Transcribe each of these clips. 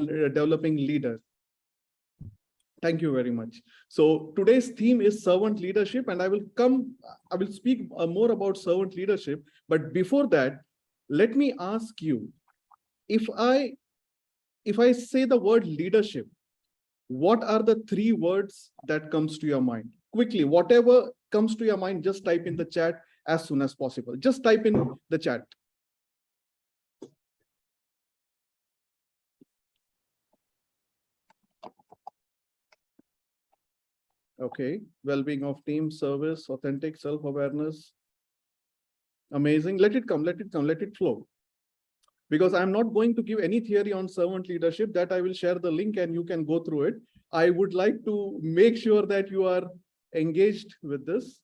developing leaders. Thank you very much. So today's theme is servant leadership, and I will speak more about servant leadership. But before that, let me ask you, if I say the word leadership, what are the 3 words that comes to your mind? Quickly, whatever comes to your mind, just type in the chat as soon as possible. Just type in the chat. Okay, well-being of team, service, authentic, self-awareness. Amazing. Let it come, let it flow. Because I'm not going to give any theory on servant leadership. That I will share the link and you can go through it. I would like to make sure that you are engaged with this.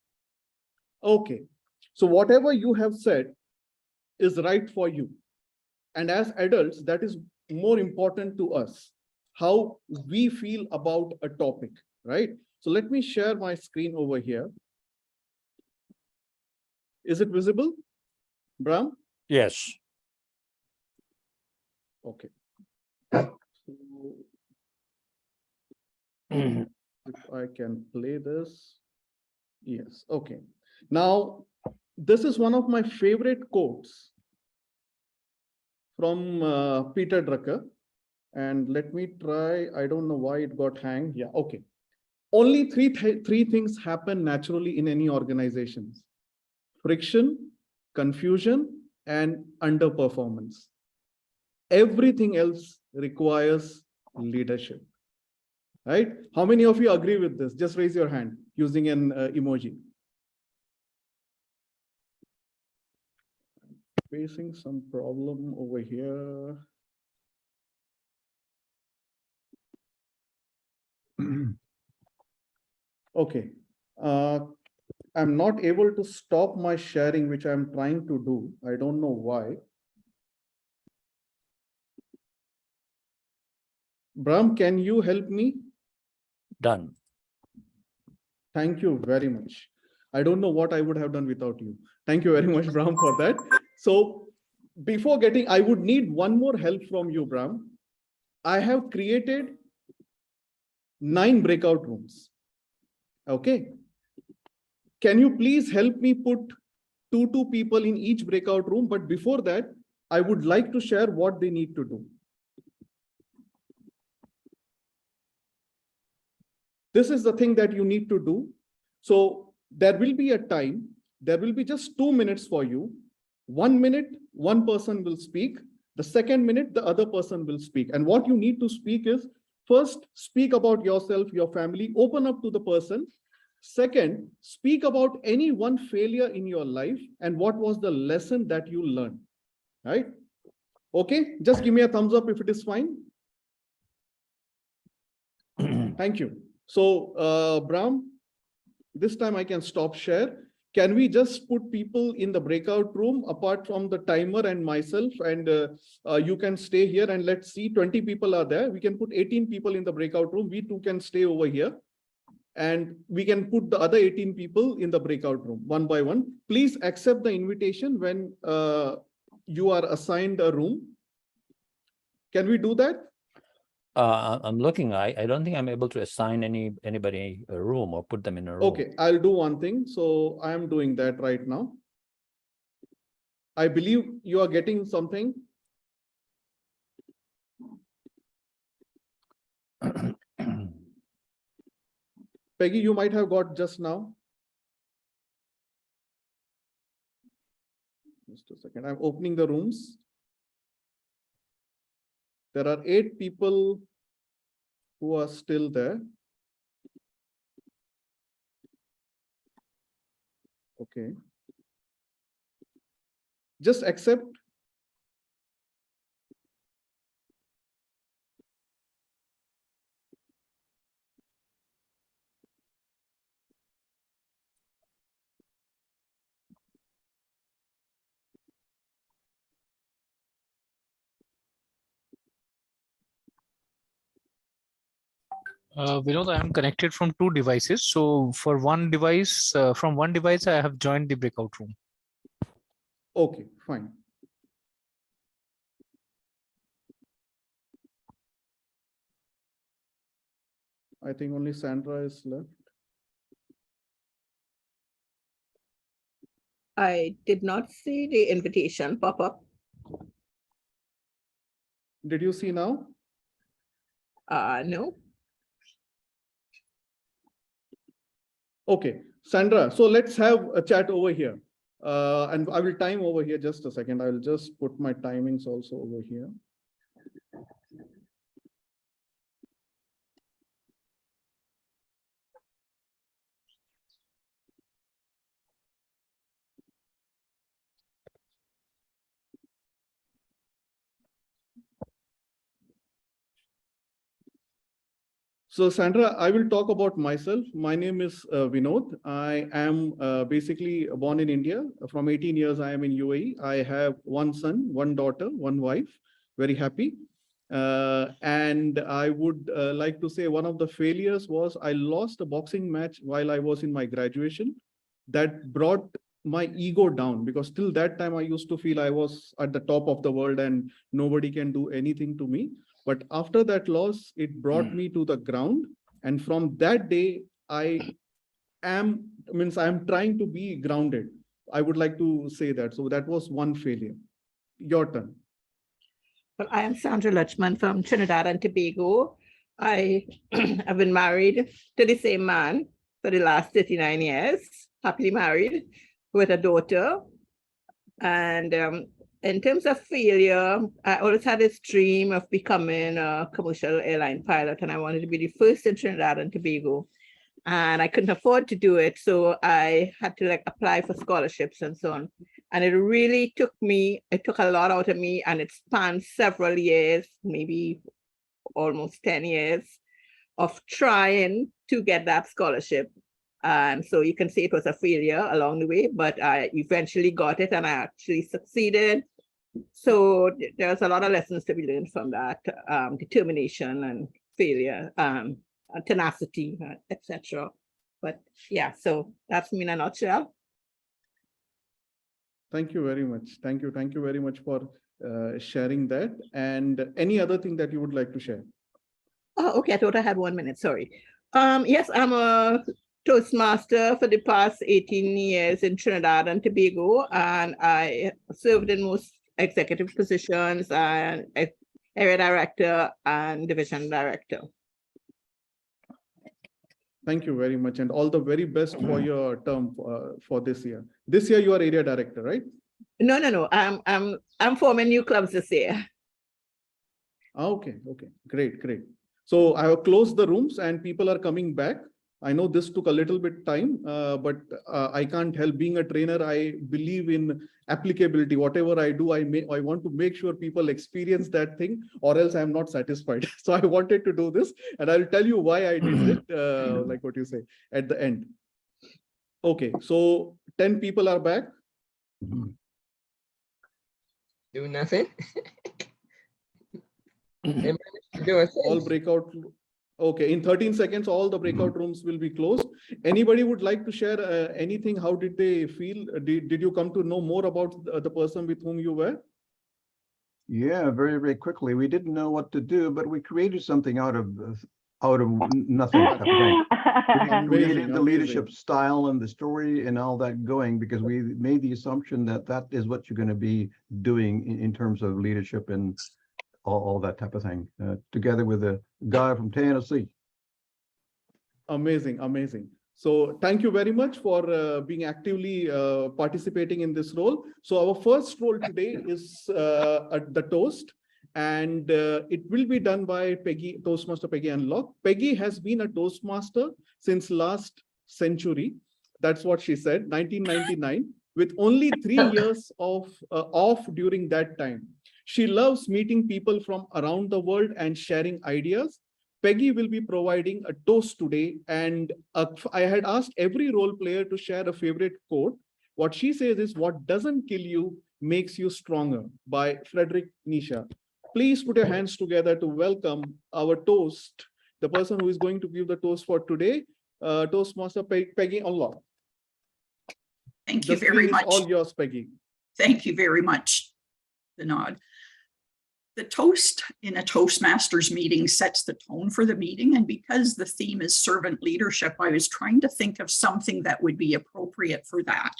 Okay, so whatever you have said is right for you. And as adults, that is more important to us, how we feel about a topic, right? So let me share my screen over here. Is it visible, Bram? Yes. Okay. So if I can play this. Yes, okay. Now, this is one of my favorite quotes from Peter Drucker. And let me try, I don't know why it got hanged. Yeah, okay. Only three things happen naturally in any organizations: friction, confusion, and underperformance. Everything else requires leadership, right? How many of you agree with this? Just raise your hand using an emoji. Facing some problem over here. Okay. I'm not able to stop my sharing, which I'm trying to do. I don't know why. Bram, can you help me? Done. Thank you very much. I don't know what I would have done without you. Thank you very much, Bram, for that. So before getting, I would need one more help from you, Bram. I have created 9 breakout rooms. Okay. Can you please help me put two people in each breakout room? But before that, I would like to share what they need to do. This is the thing that you need to do. So there will be a time, there will be just 2 minutes for you. 1 minute, one person will speak. The second minute, the other person will speak. And what you need to speak is, first, speak about yourself, your family, open up to the person. Second, speak about any one failure in your life and what was the lesson that you learned, right? Okay, just give me a thumbs up if it is fine. Thank you. So, Bram, this time I can stop share. Can we just put people in the breakout room apart from the timer and myself, and you can stay here, and let's see, 20 people are there. We can put 18 people in the breakout room. We too can stay over here. And we can put the other 18 people in the breakout room one by one. Please accept the invitation when you are assigned a room. Can we do that? I'm looking. I don't think I'm able to assign anybody a room or put them in a room. Okay, I'll do one thing. So I am doing that right now. I believe you are getting something. Peggy, you might have got just now. Just a second. I'm opening the rooms. There are 8 people who are still there. Okay. Just accept. Vinod, I am connected from 2 devices. So for one device, from one device, I have joined the breakout room. Okay, fine. I think only Sandra is left. I did not see the invitation pop up. Did you see now? No. Okay, Sandra, so let's have a chat over here. And I will time over here just a second. I will just put my timings also over here. So Sandra, I will talk about myself. My name is Vinod. I am basically born in India. From 18 years, I am in UAE. I have one son, one daughter, one wife. Very happy. And I would like to say one of the failures was I lost a boxing match while I was in my graduation. That brought my ego down, because till that time I used to feel I was at the top of the world and nobody can do anything to me. But after that loss, it brought me to the ground. And from that day, I am trying to be grounded. I would like to say that. So that was one failure. Your turn. Well, I am Sandra Lutchman from Trinidad and Tobago. I have been married to the same man for the last 39 years, happily married with a daughter. And in terms of failure, I always had this dream of becoming a commercial airline pilot, and I wanted to be the first in Trinidad and Tobago. And I couldn't afford to do it, so I had to apply for scholarships and so on. And it really took a lot out of me, and it spanned several years, maybe almost 10 years of trying to get that scholarship. And so you can say it was a failure along the way, but I eventually got it and I actually succeeded. So there's a lot of lessons to be learned from that, determination and failure, tenacity, etc. But yeah, so that's me in a nutshell. Thank you very much. Thank you. Thank you very much for sharing that. And any other thing that you would like to share? Oh, okay. I thought I had 1 minute. Sorry. Yes, I'm a Toastmaster for the past 18 years in Trinidad and Tobago, and I served in most executive positions and area director and division director. Thank you very much, and all the very best for your term for this year. This year you are area director, right? No. I'm forming new clubs this year. Okay, great. So I have closed the rooms and people are coming back. I know this took a little bit time, but I can't help. Being a trainer, I believe in applicability. Whatever I do, I want to make sure people experience that thing, or else I'm not satisfied. So I wanted to do this, and I'll tell you why I did it, like what you say, at the end. Okay, so 10 people are back. Do nothing. All breakout. Okay, in 13 seconds, all the breakout rooms will be closed. Anybody would like to share anything? How did they feel? Did you come to know more about the person with whom you were? Yeah, very, very quickly. We didn't know what to do, but we created something out of nothing. Type of thing. We created the leadership style and the story and all that going, because we made the assumption that that is what you're going to be doing in terms of leadership and all that type of thing, together with a guy from Tennessee. Amazing. So thank you very much for being actively participating in this role. So our first role today is at the toast, and it will be done by Peggy, Toastmaster Peggy Unlock. Peggy has been a Toastmaster since last century. That's what she said, 1999, with only 3 years of off during that time. She loves meeting people from around the world and sharing ideas. Peggy will be providing a toast today, and I had asked every role player to share a favorite quote. What she says is, "What doesn't kill you makes you stronger," by Friedrich Nietzsche. Please put your hands together to welcome our toast, the person who is going to give the toast for today, Toastmaster Peggy Unlock. Thank you very much. All yours, Peggy. Thank you very much, Vinod. the toast in a Toastmasters meeting sets the tone for the meeting. And because the theme is servant leadership, I was trying to think of something that would be appropriate for that.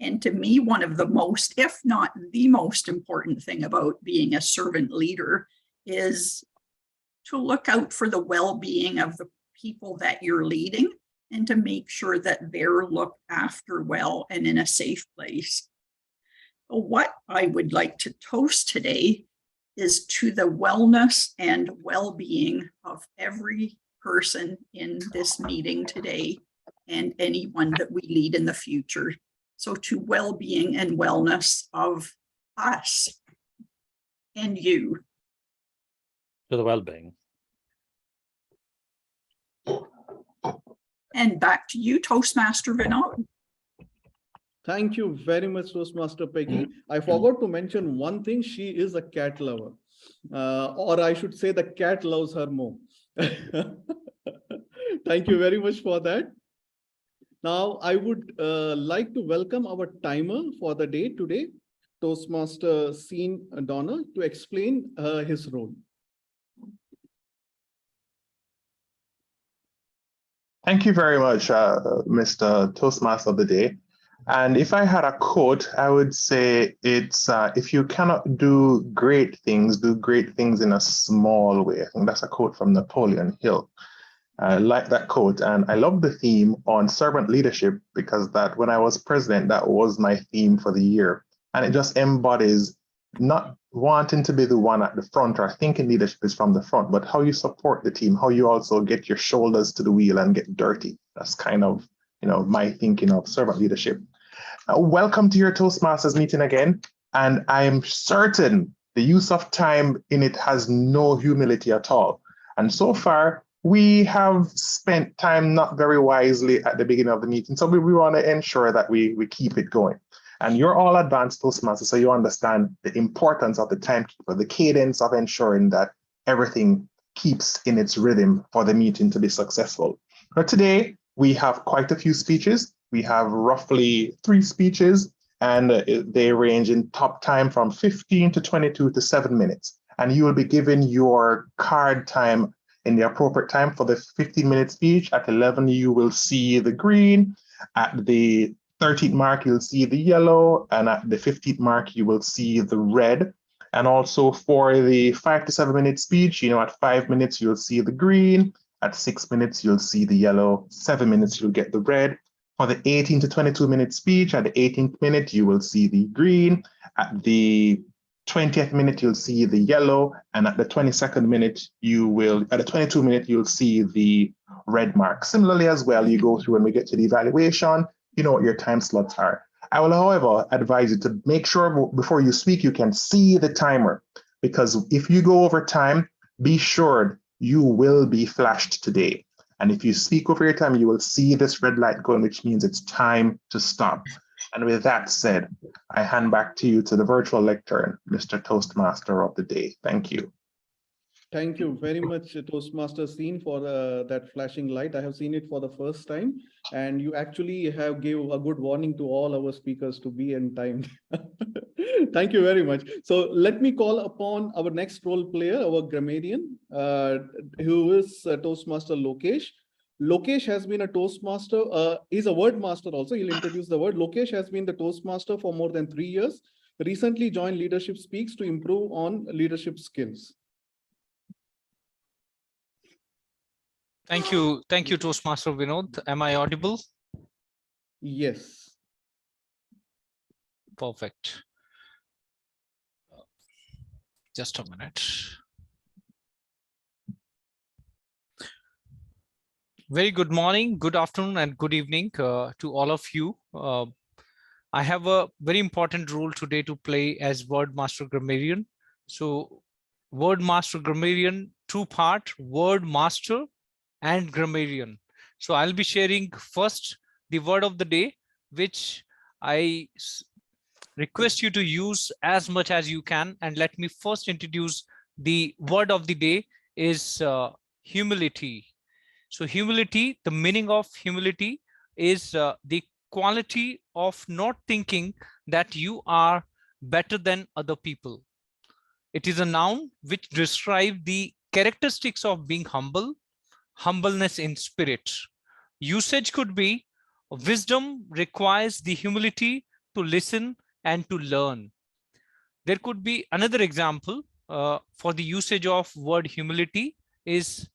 And to me, one of the most, if not the most important thing about being a servant leader is to look out for the well-being of the people that you're leading and to make sure that they're looked after well and in a safe place. So what I would like to toast today is to the wellness and well-being of every person in this meeting today and anyone that we lead in the future. So to well-being and wellness of us and you. To the well-being. And back to you, Toastmaster Vinod. Thank you very much, Toastmaster Peggy. I forgot to mention one thing. She is a cat lover, or I should say the cat loves her more. Thank you very much for that. Now, I would like to welcome our timer for the day today, Toastmaster Sean Donner, to explain his role. Thank you very much, Mr. Toastmaster of the Day. And if I had a quote, I would say it's, if you cannot do great things in a small way. I think that's a quote from Napoleon Hill. I like that quote. And I love the theme on servant leadership because that when I was president, that was my theme for the year. And it just embodies not wanting to be the one at the front or thinking leadership is from the front, but how you support the team, how you also get your shoulders to the wheel and get dirty. That's kind of, my thinking of servant leadership. Welcome to your Toastmasters meeting again. And I'm certain the use of time in it has no humility at all. And so far, we have spent time not very wisely at the beginning of the meeting. So we want to ensure that we keep it going. And you're all advanced Toastmasters, so you understand the importance of the timekeeper, the cadence of ensuring that everything keeps in its rhythm for the meeting to be successful. But today, we have quite a few speeches. We have roughly 3 speeches, and they range in top time from 15 to 22 to 7 minutes. And you will be given your card time in the appropriate time for the 15-minute speech. At 11, you will see the green. At the 13th mark, you'll see the yellow, and at the 15th mark, you will see the red. And also for the 5 to 7 minute speech, at 5 minutes, you'll see the green. At 6 minutes, you'll see the yellow. 7 minutes, you'll get the red. For the 18 to 22 minute speech, at the 18th minute, you will see the green. At the 20th minute, you'll see the yellow. And at the 22nd minute, at the 22 minute, you'll see the red mark. Similarly as well, you go through when we get to the evaluation, you know what your time slots are. I will, however, advise you to make sure before you speak, you can see the timer, because if you go over time, be sure you will be flashed today. And if you speak over your time, you will see this red light going, which means it's time to stop. And with that said, I hand back to you to the virtual lectern, Mr. Toastmaster of the Day. Thank you. Thank you very much, Toastmaster Sean, for that flashing light. I have seen it for the first time, and you actually have gave a good warning to all our speakers to be in time. Thank you very much. So let me call upon our next role player, our grammarian, who is Toastmaster Lokesh. Lokesh has been a Toastmaster. He's a word master also. He'll introduce the word. Lokesh has been the Toastmaster for more than 3 years. Recently joined Leadership Speaks to improve on leadership skills. Thank you, Toastmaster Vinod. Am I audible? Yes. Perfect. Just a minute. Very good morning, good afternoon, and good evening to all of you. I have a very important role today to play as Word Master Grammarian. So, Word Master Grammarian, 2-part, Word Master and Grammarian. So I'll be sharing first the word of the day, which I request you to use as much as you can. And let me first introduce the word of the day is humility. So humility, the meaning of humility is the quality of not thinking that you are better than other people. It is a noun which describes the characteristics of being humble, humbleness in spirit. Usage could be wisdom requires the humility to listen and to learn. There could be another example for the usage of word humility is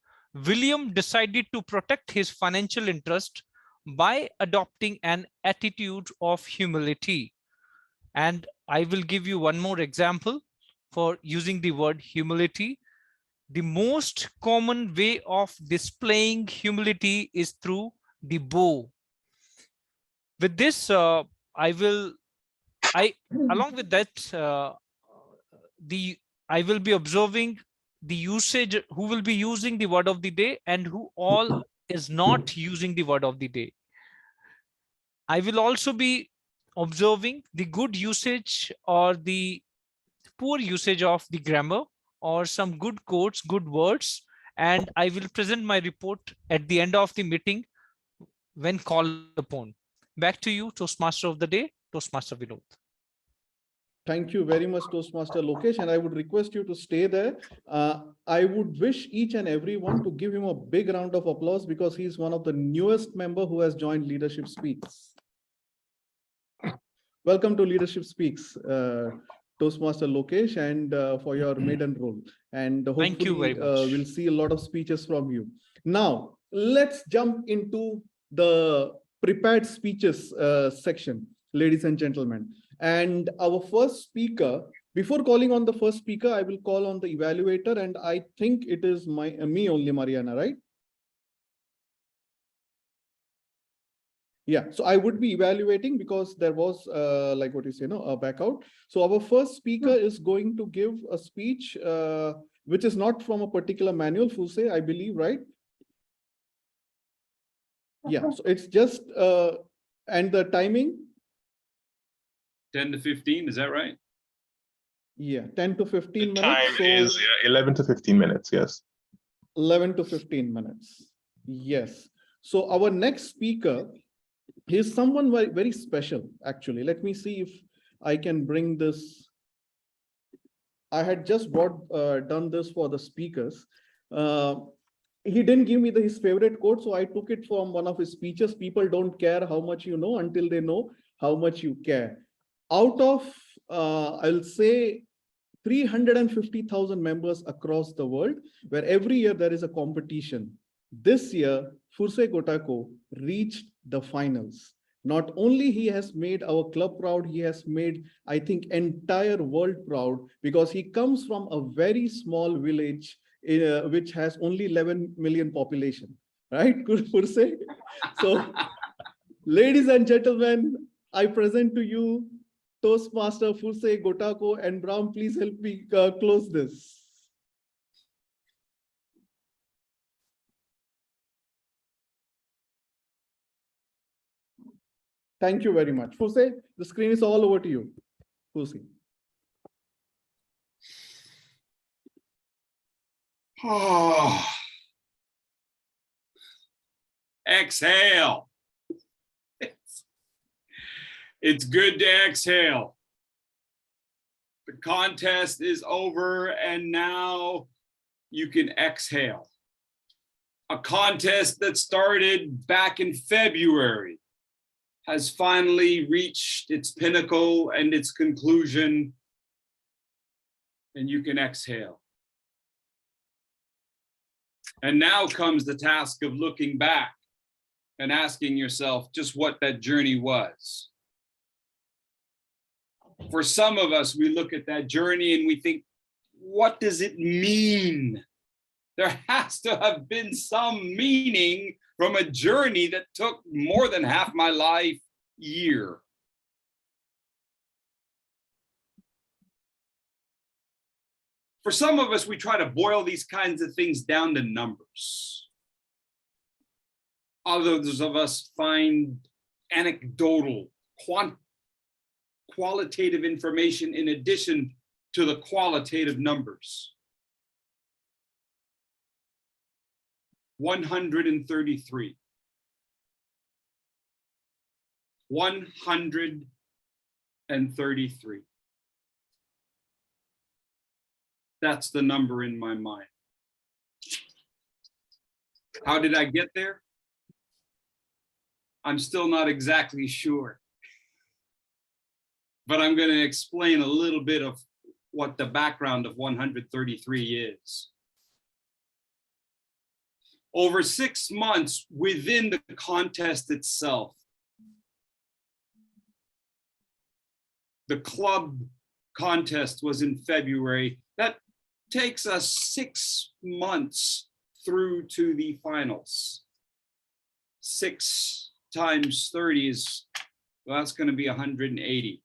William decided to protect his financial interest by adopting an attitude of humility. And I will give you one more example for using the word humility. The most common way of displaying humility is through the bow. With this, along with that, I will be observing the usage, who will be using the word of the day and who all is not using the word of the day. I will also be observing the good usage or the poor usage of the grammar or some good quotes, good words, and I will present my report at the end of the meeting when called upon. Back to you, Toastmaster of the day, Toastmaster Vinod. Thank you very much, Toastmaster Lokesh, and I would request you to stay there. I would wish each and everyone to give him a big round of applause because he's one of the newest member who has joined Leadership Speaks. Welcome to Leadership Speaks, Toastmaster Lokesh, and for your maiden role. And Thank you very hopefully much. we'll see a lot of speeches from you. Now, let's jump into the prepared speeches section, ladies and gentlemen. And our first speaker, before calling on the first speaker, I will call on the evaluator, and I think it is me only, Marianna, right? Yeah, so I would be evaluating because there was like what you say, a back out. So our first speaker is going to give a speech which is not from a particular manual, Fursey, I believe, right? Yeah, so it's just, and the timing? 10 to 15, is that right? Yeah, 10 to 15 The minutes. time So is 11 to 15 minutes, yes. 11 to 15 minutes. Yes. So our next speaker is someone very, very special, actually. Let me see if I can bring this. I had just done this for the speakers. He didn't give me his favorite quote, so I took it from one of his speeches. People don't care how much you know until they know how much you care. Out of, I'll say, 350,000 members across the world, where every year there is a competition. This year, Fursey Gotuaco reached the finals. Not only he has made our club proud, he has made, I think, entire world proud because he comes from a very small village which has only 11 million population, right, Fursey? So, ladies and gentlemen, I present to you Toastmaster Fursey Gotuaco, and Bram, please help me close this. Thank you very much. Fursey, the screen is all over to you. Fursey. Oh. Exhale. It's good to exhale. The contest is over and now you can exhale. A contest that started back in February has finally reached its pinnacle and its conclusion, and you can exhale. And now comes the task of looking back and asking yourself just what that journey was. For some of us, we look at that journey and we think, what does it mean? There has to have been some meaning from a journey that took more than half my life year. For some of us, we try to boil these kinds of things down to numbers. Others of us find anecdotal, qualitative information in addition to the qualitative numbers. 133. 133. That's the number in my mind. How did I get there? I'm still not exactly sure. But I'm going to explain a little bit of what the background of 133 is. Over 6 months within the contest itself, the club contest was in February. That takes us 6 months through to the finals. 6 times 30 is, well, that's going to be 180.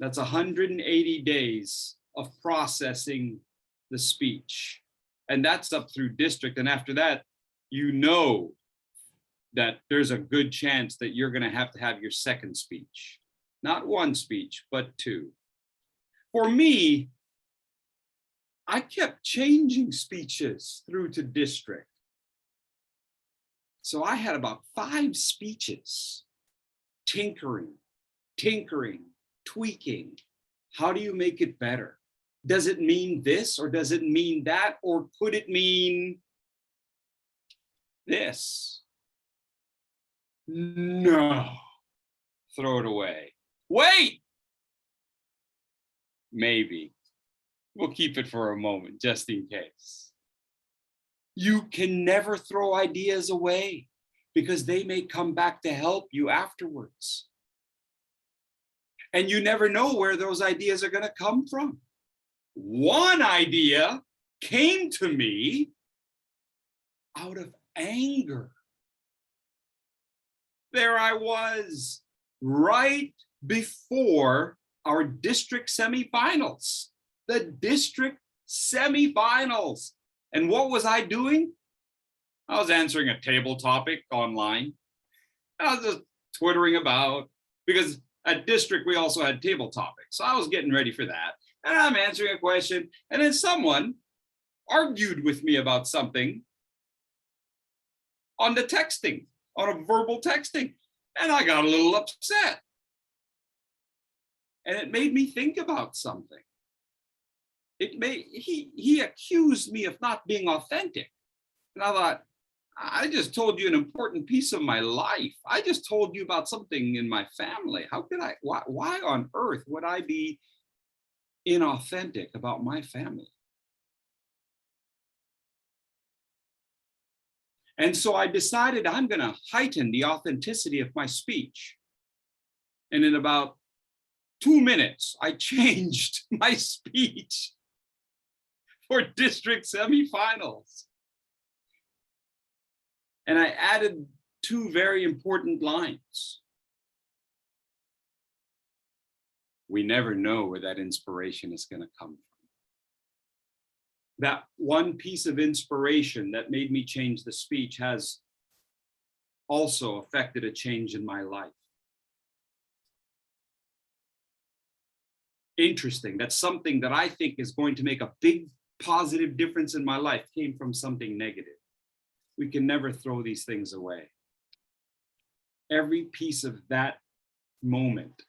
That's 180 days of processing the speech. And that's up through district. And after that, you know that there's a good chance that you're going to have your second speech. Not one speech, but 2. For me, I kept changing speeches through to district. So I had about 5 speeches, tinkering, tweaking. How do you make it better? Does it mean this or does it mean that? Or could it mean this? No, throw it away. Wait, maybe. We'll keep it for a moment, just in case. You can never throw ideas away because they may come back to help you afterwards. And you never know where those ideas are going to come from. One idea came to me out of anger. There I was, right before our district semifinals. The district semifinals. And what was I doing? I was answering a table topic online. I was just twittering about, because at district we also had table topics. So I was getting ready for that. And I'm answering a question. And then someone argued with me about something on the texting, on a verbal texting. And I got a little upset. And it made me think about something. He accused me of not being authentic. And I thought, I just told you an important piece of my life. I just told you about something in my family. How could I, why on earth would I be inauthentic about my family? And so I decided I'm going to heighten the authenticity of my speech. And in about 2 minutes, I changed my speech for district semifinals. And I added 2 very important lines. We never know where that inspiration is going to come from. That one piece of inspiration that made me change the speech has also affected a change in my life. Interesting. That's something that I think is going to make a big positive difference in my life came from something negative. We can never throw these things away. Every piece of that moment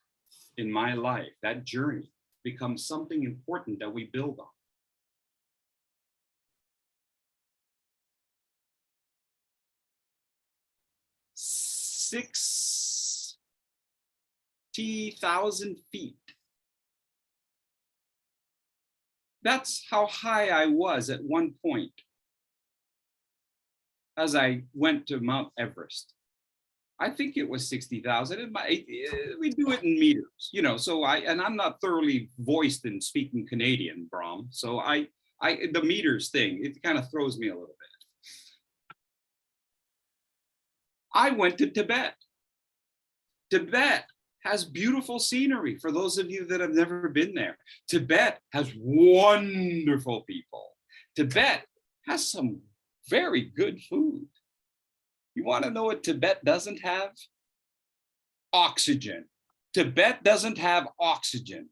in my life, that journey, becomes something important that we build on. $60,000 feet. That's how high I was at one point as I went to Mount Everest. I think it was 60,000. We do it in meters, you know. So I'm not thoroughly voiced in speaking Canadian, Brom. So the meters thing, it kind of throws me a little bit. I went to Tibet. Tibet has beautiful scenery for those of you that have never been there. Tibet has wonderful people. Tibet has some very good food. You want to know what Tibet doesn't have? Oxygen. Tibet doesn't have oxygen.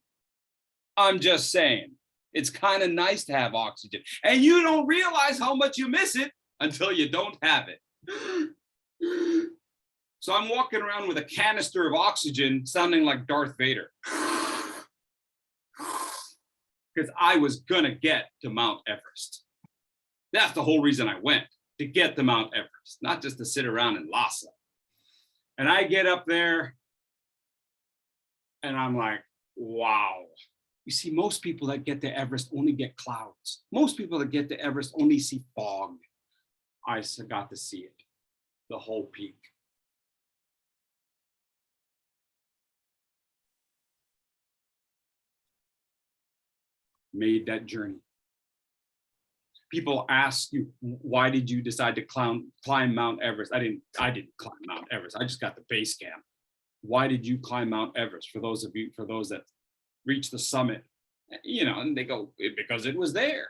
I'm just saying, it's kind of nice to have oxygen. And you don't realize how much you miss it until you don't have it. So I'm walking around with a canister of oxygen sounding like Darth Vader. because I was gonna get to Mount Everest. That's the whole reason I went, to get to Mount Everest, not just to sit around in Lhasa. And I get up there and I'm like, wow. You see, most people that get to Everest only get clouds. Most people that get to Everest only see fog. I got to see it, the whole peak. Made that journey. People ask you, why did you decide to climb Mount Everest? I didn't climb Mount Everest. I just got the base camp. Why did you climb Mount Everest? For those that reach the summit, you know, and they go, because it was there.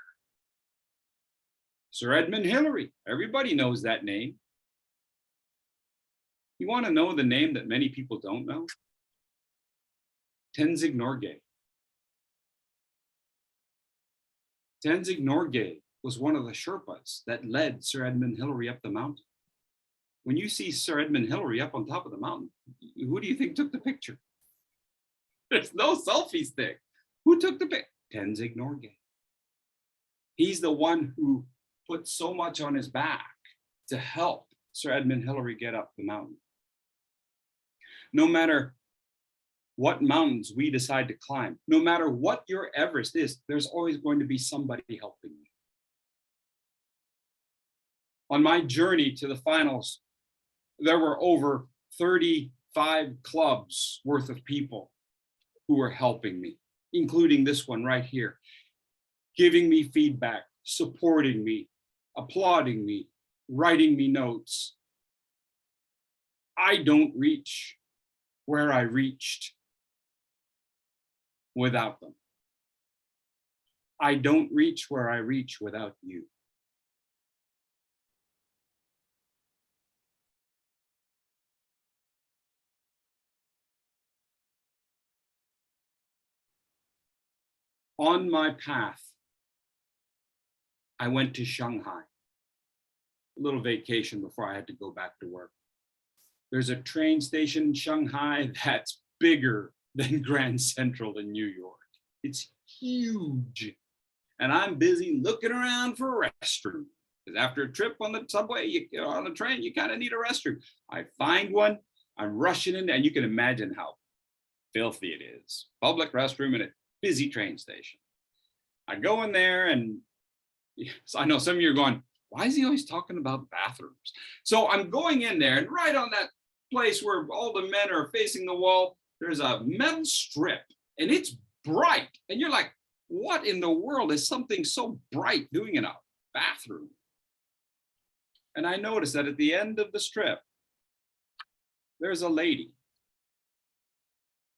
Sir Edmund Hillary, everybody knows that name. You want to know the name that many people don't know? Tenzing Norgay. Tenzing Norgay was one of the Sherpas that led Sir Edmund Hillary up the mountain. When you see Sir Edmund Hillary up on top of the mountain, who do you think took the picture? There's no selfie stick. Who took the picture? Tenzing Norgay. He's the one who put so much on his back to help Sir Edmund Hillary get up the mountain. No matter what mountains we decide to climb, no matter what your Everest is, there's always going to be somebody helping you. On my journey to the finals, there were over 35 clubs worth of people who were helping me, including this one right here, giving me feedback, supporting me, applauding me, writing me notes. I don't reach where I reached without them. I don't reach where I reach without you. On my path, I went to Shanghai, a little vacation before I had to go back to work. There's a train station in Shanghai that's bigger than Grand Central in New York. It's huge. And I'm busy looking around for a restroom. Because after a trip on the subway, on the train, you kind of need a restroom. I find one, I'm rushing in, and you can imagine how filthy it is. Public restroom in a busy train station. I go in there, and so I know some of you are going, why is he always talking about bathrooms? So I'm going in there, and right on that place where all the men are facing the wall, there's a metal strip, and it's bright. And you're like, what in the world is something so bright doing in a bathroom? And I noticed that at the end of the strip, there's a lady.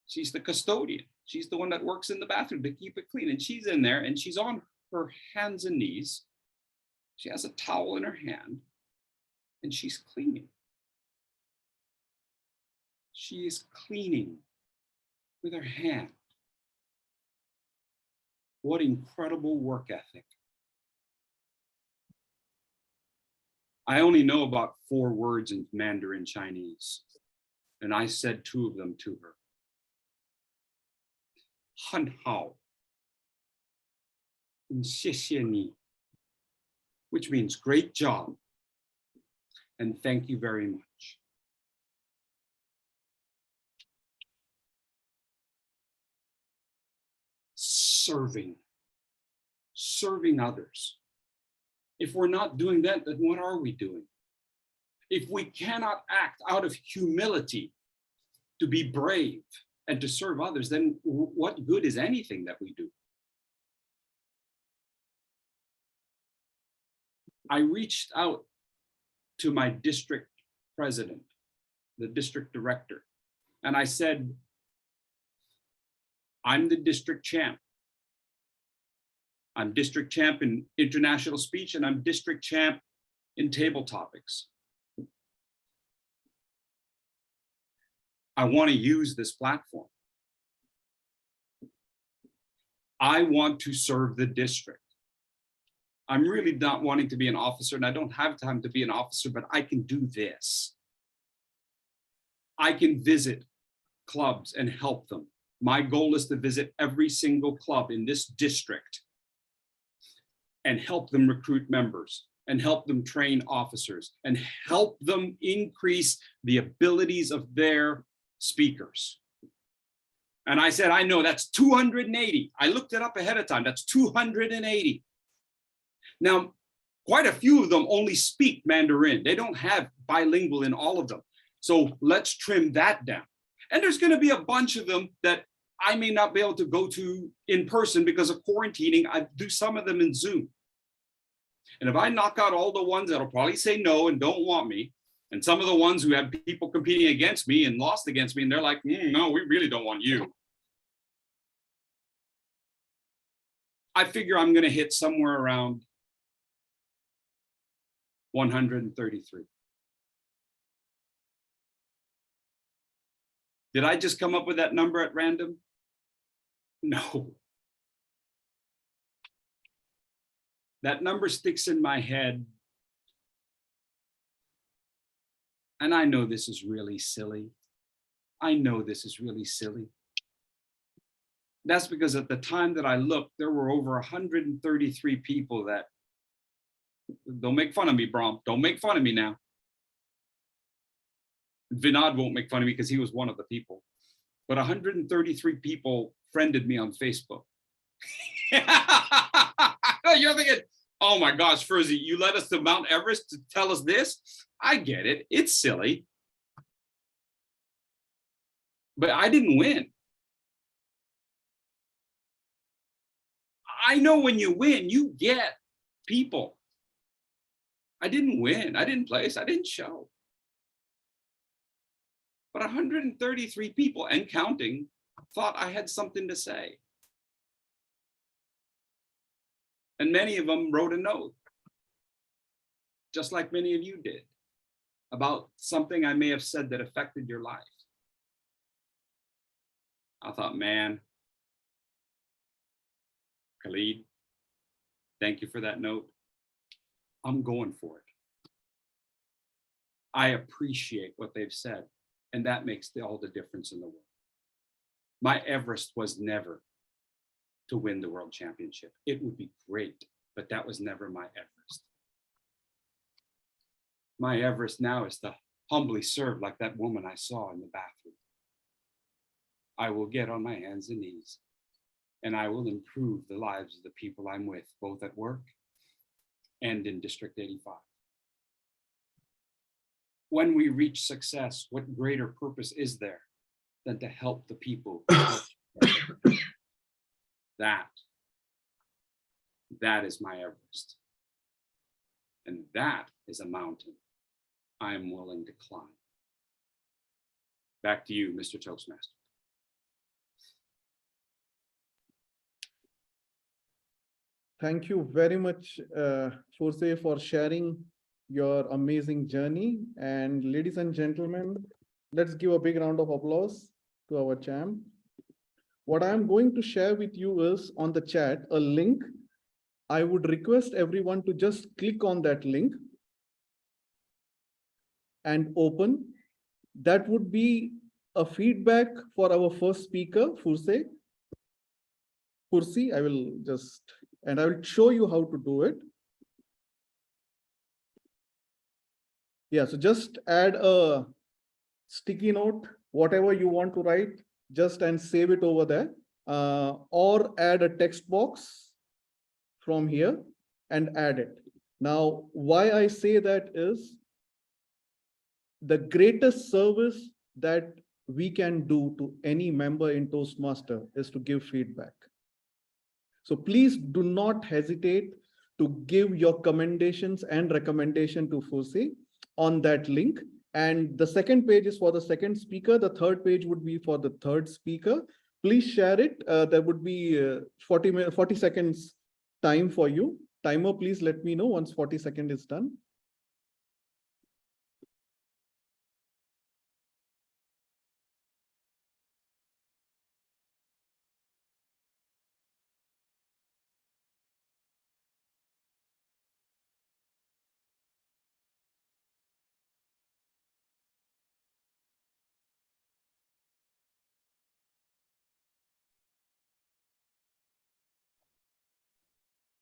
She's the custodian. She's the one that works in the bathroom to keep it clean. And she's in there, and she's on her hands and knees. She has a towel in her hand, and she's cleaning. She is cleaning with her hand. What incredible work ethic. I only know about 4 words in Mandarin Chinese, and I said 2 of them to her. 很好, and 谢谢你, which means great job and thank you very much. Serving others. If we're not doing that, then what are we doing? If we cannot act out of humility to be brave and to serve others, then what good is anything that we do? I reached out to my district president, the district director, and I said, I'm the district champ. I'm district champ in international speech, and I'm district champ in table topics. I want to use this platform. I want to serve the district. I'm really not wanting to be an officer, and I don't have time to be an officer, but I can do this. I can visit clubs and help them. My goal is to visit every single club in this district and help them recruit members and help them train officers and help them increase the abilities of their speakers. And I said, I know that's 280. I looked it up ahead of time. That's 280. Now, quite a few of them only speak Mandarin. They don't have bilingual in all of them. So let's trim that down. And there's going to be a bunch of them that I may not be able to go to in person because of quarantining. I do some of them in Zoom. And if I knock out all the ones that'll probably say no and don't want me, and some of the ones who have people competing against me and lost against me, and they're like, no, we really don't want you. I figure I'm going to hit somewhere around 133. Did I just come up with that number at random? No. That number sticks in my head. And I know this is really silly. I know this is really silly. That's because at the time that I looked, there were over 133 people that, don't make fun of me, Brom. Don't make fun of me now. Vinod won't make fun of me because he was one of the people. But 133 people friended me on Facebook. You're thinking, oh my gosh, Fursey, you led us to Mount Everest to tell us this? I get it. It's silly. But I didn't win. I know when you win, you get people. I didn't win. I didn't place. I didn't show. But 133 people and counting thought I had something to say. And many of them wrote a note, just like many of you did, about something I may have said that affected your life. I thought, man, Khalid, thank you for that note. I'm going for it. I appreciate what they've said, and that makes all the difference in the world. My Everest was never to win the world championship. It would be great, but that was never my Everest. My Everest now is to humbly serve like that woman I saw in the bathroom. I will get on my hands and knees, and I will improve the lives of the people I'm with, both at work and in District 85. When we reach success, what greater purpose is there than to help the people? That is my Everest. And that is a mountain I am willing to climb. Back to you, Mr. Toastmaster. Thank you very much, Fursey, for sharing your amazing journey. And ladies and gentlemen, let's give a big round of applause to our champ. What I'm going to share with you is on the chat, a link. I would request everyone to just click on that link and open. That would be a feedback for our first speaker, Fursey. Fursey, I will show you how to do it. Yeah, so just add a sticky note, whatever you want to write, just and save it over there, or add a text box from here and add it. Now, why I say that is the greatest service that we can do to any member in Toastmaster is to give feedback. So please do not hesitate to give your commendations and recommendation to Fursey on that link. And the second page is for the second speaker. The third page would be for the third speaker. Please share it. There would be 40 seconds time for you. Timer, please let me know once 40 seconds is done.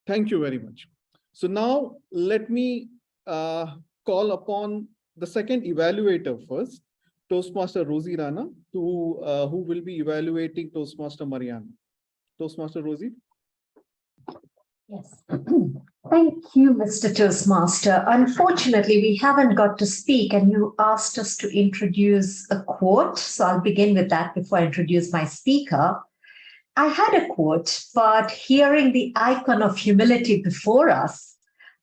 Thank you very much. So now let me call upon the second evaluator first, Toastmaster Rosie Rana, who will be evaluating Toastmaster Marianna. Toastmaster Rosie. Yes. Thank you, Mr. Toastmaster. Unfortunately, we haven't got to speak, and you asked us to introduce a quote. So I'll begin with that before I introduce my speaker. I had a quote, but hearing the icon of humility before us,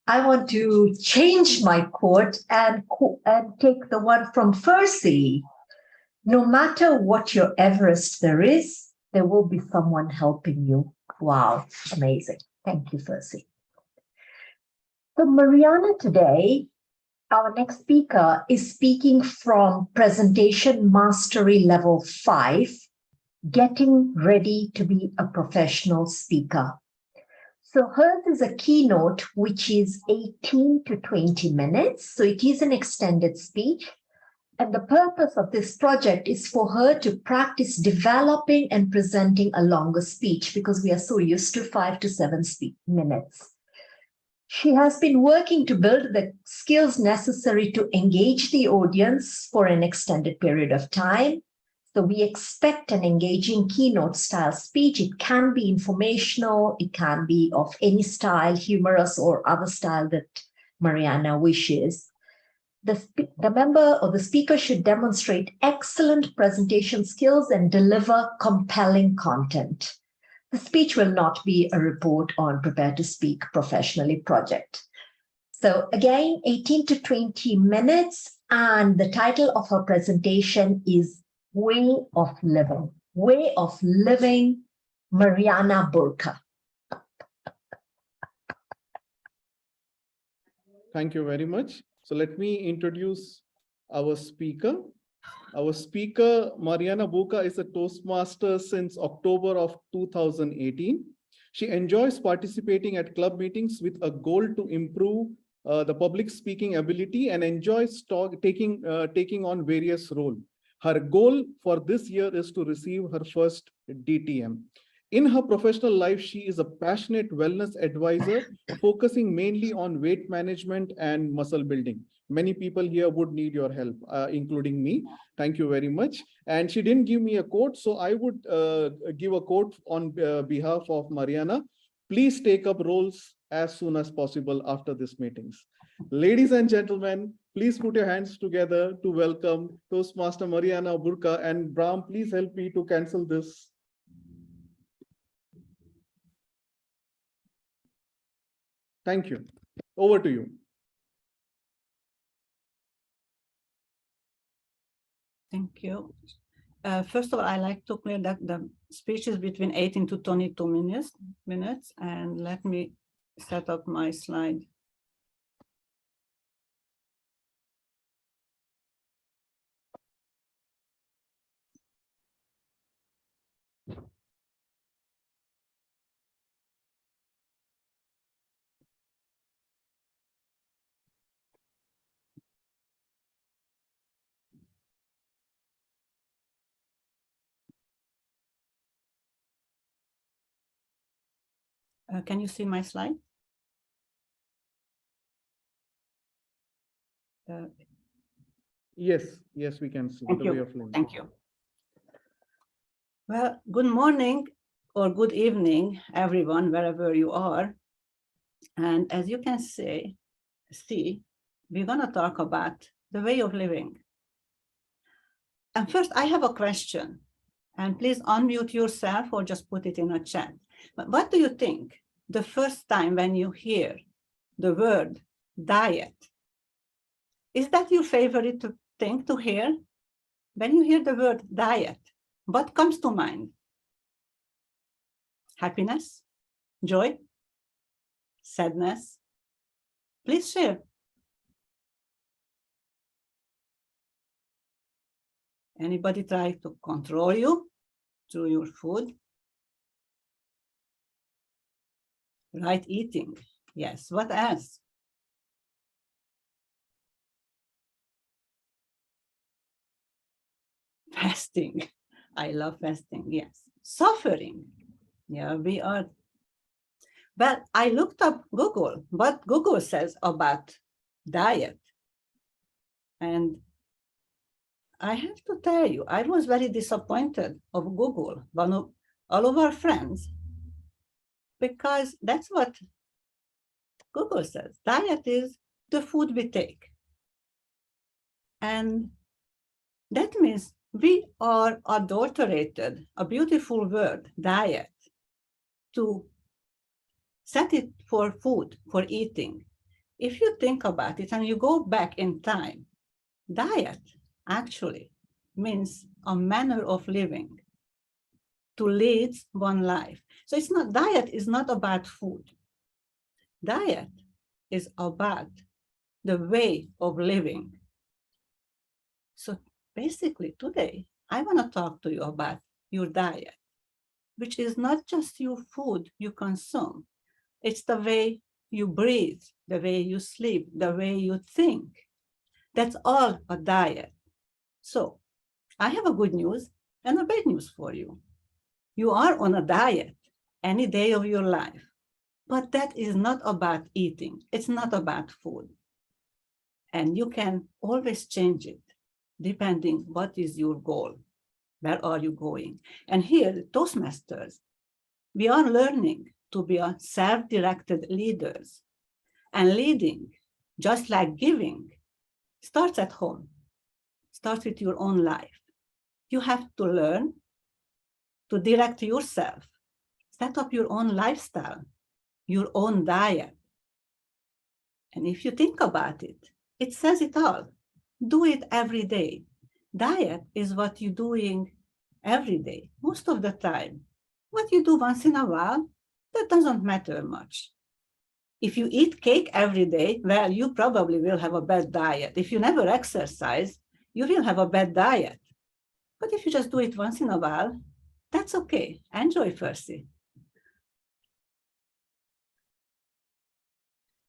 I want to change my quote and take the one from Fursey. No matter what your Everest there is, there will be someone helping you. Wow, amazing. Thank you, Fursey. So Marianna today, our next speaker, is speaking from Presentation Mastery Level 5, Getting Ready to be a Professional Speaker. So hers is a keynote, which is 18 to 20 minutes. So it is an extended speech. And the purpose of this project is for her to practice developing and presenting a longer speech, because we are so used to 5 to 7 minutes. She has been working to build the skills necessary to engage the audience for an extended period of time. So we expect an engaging keynote style speech. It can be informational, it can be of any style, humorous or other style that Marianna wishes. The member or the speaker should demonstrate excellent presentation skills and deliver compelling content. The speech will not be a report on Prepare to Speak Professionally project. So again, 18 to 20 minutes, and the title of her presentation is Way of Living. Way of Living, Marianna Burka. Thank you very much. So let me introduce our speaker. Our speaker, Marianna Burka, is a Toastmaster since October of 2018. She enjoys participating at club meetings with a goal to improve the public speaking ability and enjoys taking on various roles. Her goal for this year is to receive her first DTM. In her professional life, she is a passionate wellness advisor, focusing mainly on weight management and muscle building. Many people here would need your help, including me. Thank you very much. And she didn't give me a quote, so I would give a quote on behalf of Marianna. Please take up roles as soon as possible after these meetings. Ladies and gentlemen, please put your hands together to welcome Toastmaster Marianna Burka. And Bram, please help me to cancel this. Thank you. Over to you. Thank you. First of all, I like to clear that the speech is between 18 to 22 minutes, and let me set up my slide. Can you see my slide? Yes, we can see the way of living. Thank you. Well, good morning or good evening, everyone, wherever you are. And as you can see, we're going to talk about the way of living. And first, I have a question. And please unmute yourself or just put it in a chat. But what do you think the first time when you hear the word diet? Is that your favorite thing to hear? When you hear the word diet, what comes to mind? Happiness? Joy? Sadness? Please share. Anybody try to control you through your food? Right eating. Yes. What else? Fasting. I love fasting. Yes. Suffering. Yeah, we are Well, I looked up Google, what Google says about diet. And I have to tell you, I was very disappointed of Google, one of all of our friends, because that's what Google says. Diet is the food we take. And that means we are adulterated, a beautiful word, diet, to set it for food, for eating. If you think about it and you go back in time, diet actually means a manner of living, to lead one life. So it's not, diet is not about food. Diet is about the way of living. So basically today, I want to talk to you about your diet, which is not just your food you consume. It's the way you breathe, the way you sleep, the way you think. That's all a diet. So I have a good news and a bad news for you. You are on a diet any day of your life, but that is not about eating. It's not about food. And you can always change it depending what is your goal. Where are you going? And here, Toastmasters, we are learning to be a self-directed leaders. And leading, just like giving, starts at home, starts with your own life. You have to learn to direct yourself, set up your own lifestyle, your own diet. And if you think about it, it says it all. Do it every day. Diet is what you're doing every day, most of the time. What you do once in a while, that doesn't matter much. If you eat cake every day, well, you probably will have a bad diet. If you never exercise, you will have a bad diet. But if you just do it once in a while, that's okay. Enjoy, Fursey.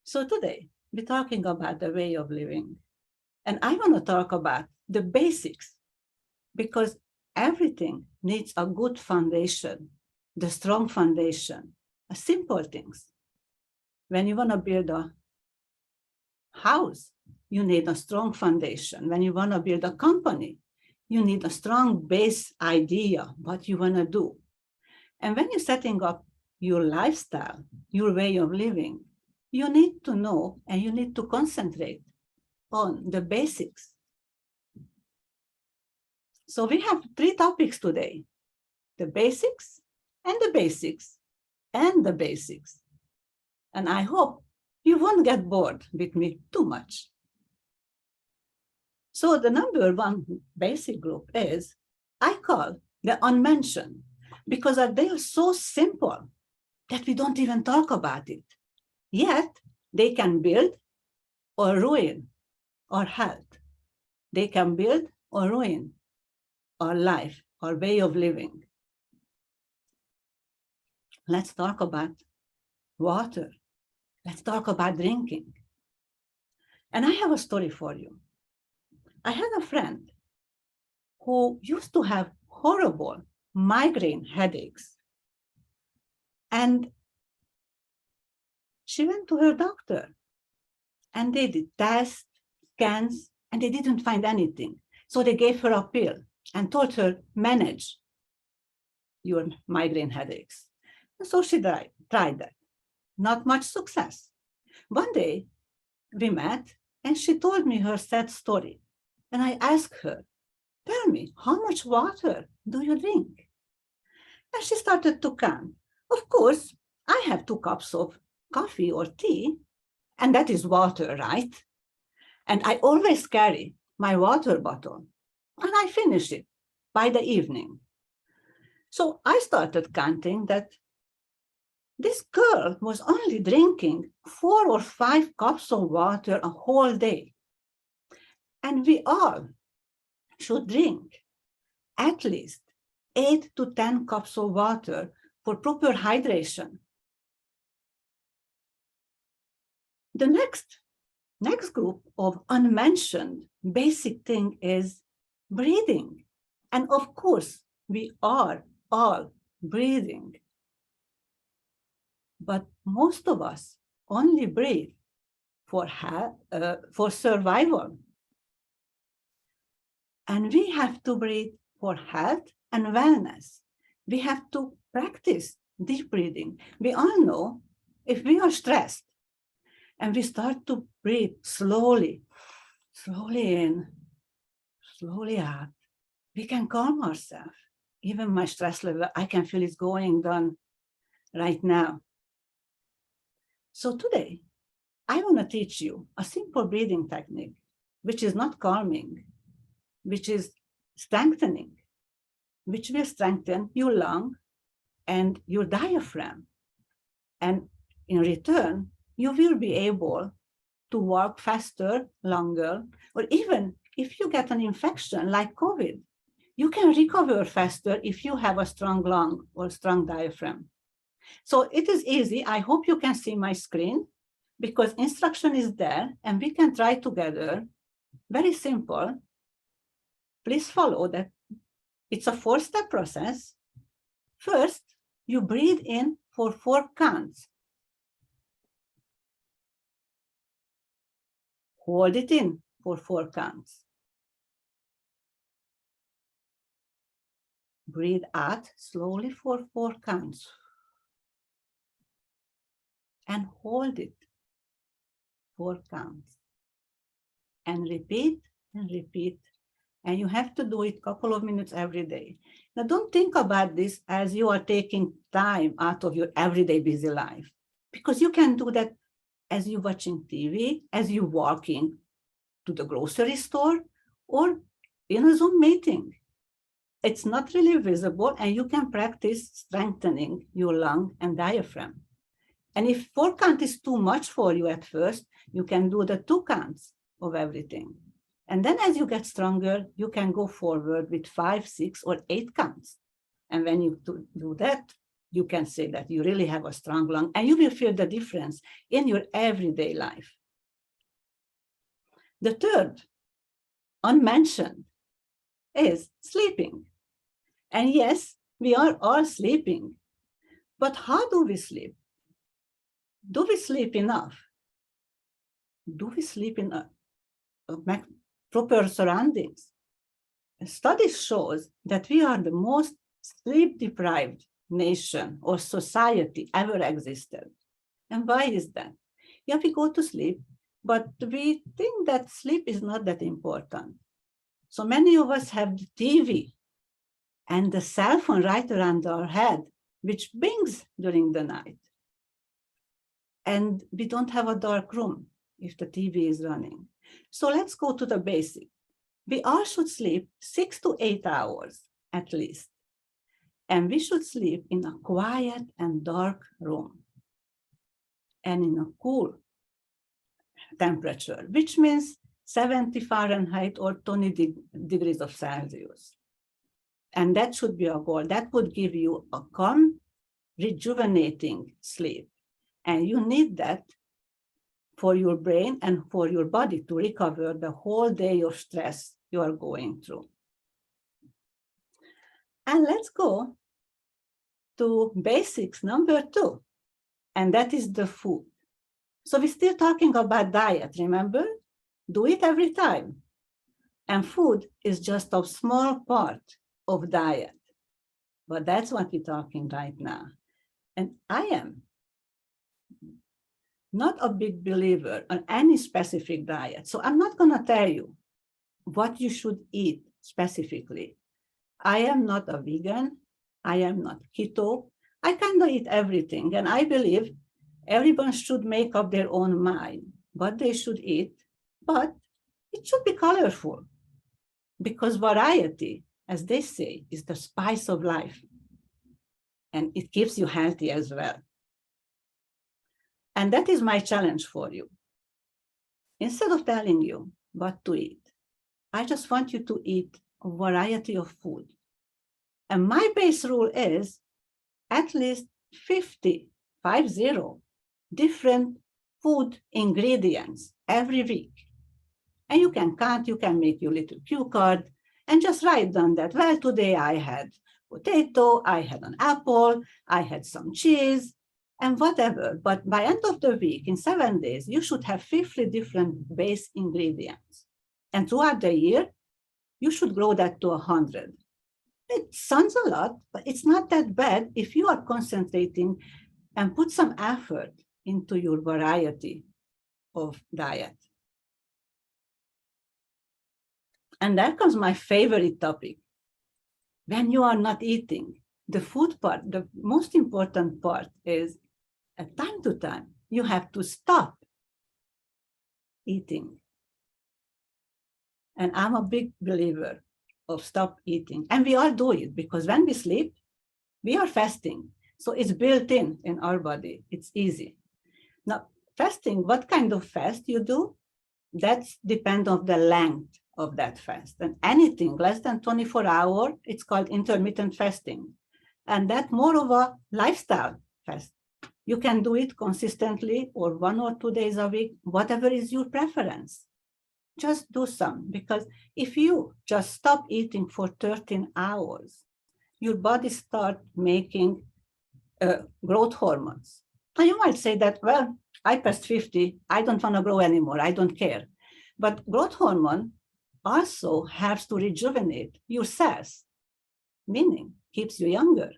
So today, we're talking about the way of living. And I want to talk about the basics, because everything needs a good foundation, the strong foundation, simple things. When you want to build a house, you need a strong foundation. When you want to build a company, you need a strong base idea, what you want to do. And when you're setting up your lifestyle, your way of living, you need to know and you need to concentrate on the basics. So we have 3 topics today: the basics, and the basics, and the basics. And I hope you won't get bored with me too much. So the number 1 basic group is, I call the unmentioned, because they are so simple that we don't even talk about it. Yet they can build or ruin our health. They can build or ruin our life, our way of living. Let's talk about water. Let's talk about drinking. And I have a story for you. I had a friend who used to have horrible migraine headaches. And she went to her doctor and they did tests, scans, and they didn't find anything. So they gave her a pill and told her, manage your migraine headaches. And so she tried that. Not much success. One day we met and she told me her sad story. And I asked her, tell me, how much water do you drink? And she started to count. Of course, I have 2 cups of coffee or tea, and that is water, right? And I always carry my water bottle, and I finish it by the evening. So I started counting that this girl was only drinking 4 or 5 cups of water a whole day. And we all should drink at least 8 to 10 cups of water for proper hydration. The next group of unmentioned basic thing is breathing. And of course, we are all breathing. But most of us only breathe for survival. And we have to breathe for health and wellness. We have to practice deep breathing. We all know if we are stressed and we start to breathe slowly, slowly in, slowly out, we can calm ourselves. Even my stress level, I can feel it's going down right now. So today, I want to teach you a simple breathing technique, which is not calming, which is strengthening, which will strengthen your lung and your diaphragm. And in return, you will be able to walk faster, longer, or even if you get an infection like COVID, you can recover faster if you have a strong lung or strong diaphragm. So it is easy. I hope you can see my screen because instruction is there and we can try together. Very simple. Please follow that. It's a 4-step process. First, you breathe in for 4 counts. Hold it in for 4 counts. Breathe out slowly for 4 counts. And hold it 4 counts. And repeat and repeat. And you have to do it a couple of minutes every day. Now, don't think about this as you are taking time out of your everyday busy life, because you can do that as you're watching TV, as you're walking to the grocery store, or in a Zoom meeting. It's not really visible, and you can practice strengthening your lung and diaphragm. And if 4 counts is too much for you at first, you can do the 2 counts of everything. And then as you get stronger, you can go forward with 5, 6, or 8 counts. And when you do that, you can say that you really have a strong lung and you will feel the difference in your everyday life. The third, unmentioned, is sleeping. And yes, we are all sleeping. But how do we sleep? Do we sleep enough? Do we sleep in proper surroundings? Studies shows that we are the most sleep-deprived nation or society ever existed. And why is that? Yeah, we go to sleep, but we think that sleep is not that important. So many of us have the TV and the cell phone right around our head, which bings during the night. And we don't have a dark room if the TV is running. So let's go to the basic. We all should sleep 6 to 8 hours at least. And we should sleep in a quiet and dark room and in a cool temperature, which means 70 Fahrenheit or 20 degrees of Celsius. And that should be our goal. That would give you a calm, rejuvenating sleep. And you need that for your brain and for your body to recover the whole day of stress you are going through. And let's go to basics number 2, and that is the food. So we're still talking about diet, remember? Do it every time. And food is just a small part of diet. But that's what we're talking right now. And I am not a big believer on any specific diet. So I'm not going to tell you what you should eat specifically. I am not a vegan. I am not keto. I kind of eat everything. And I believe everyone should make up their own mind what they should eat, but it should be colorful because variety, as they say, is the spice of life. And it keeps you healthy as well. And that is my challenge for you. Instead of telling you what to eat, I just want you to eat a variety of food. And my base rule is at least 50 different food ingredients every week. And you can count, you can make your little cue card and just write down that, well, today I had potato, I had an apple, I had some cheese, and whatever. But by end of the week, in 7 days, you should have 50 different base ingredients. And throughout the year, you should grow that to 100. It sounds a lot, but it's not that bad if you are concentrating and put some effort into your variety of diet. And there comes my favorite topic. When you are not eating, the food part, the most important part is at time to time, you have to stop eating. And I'm a big believer of stop eating. And we all do it because when we sleep, we are fasting. So it's built in our body. It's easy. Now, fasting, what kind of fast you do? That's depend on the length of that fast. And anything less than 24 hours, it's called intermittent fasting. And that's more of a lifestyle fast. You can do it consistently or 1 or 2 days a week, whatever is your preference. Just do some, because if you just stop eating for 13 hours, your body starts making growth hormones. And you might say that, well, I passed 50, I don't want to grow anymore, I don't care. But growth hormone also helps to rejuvenate your cells, meaning keeps you younger.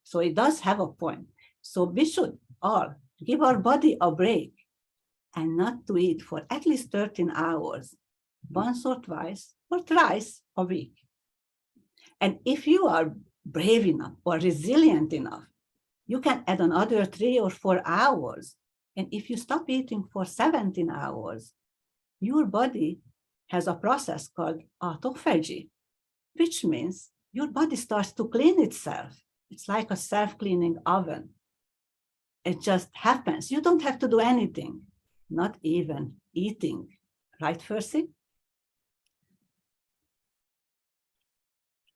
So it does have a point. So we should all give our body a break and not to eat for at least 13 hours, once or twice or thrice a week. And if you are brave enough or resilient enough, you can add another 3 or 4 hours. And if you stop eating for 17 hours, your body has a process called autophagy, which means your body starts to clean itself. It's like a self-cleaning oven. It just happens. You don't have to do anything, not even eating. Right, Fursey?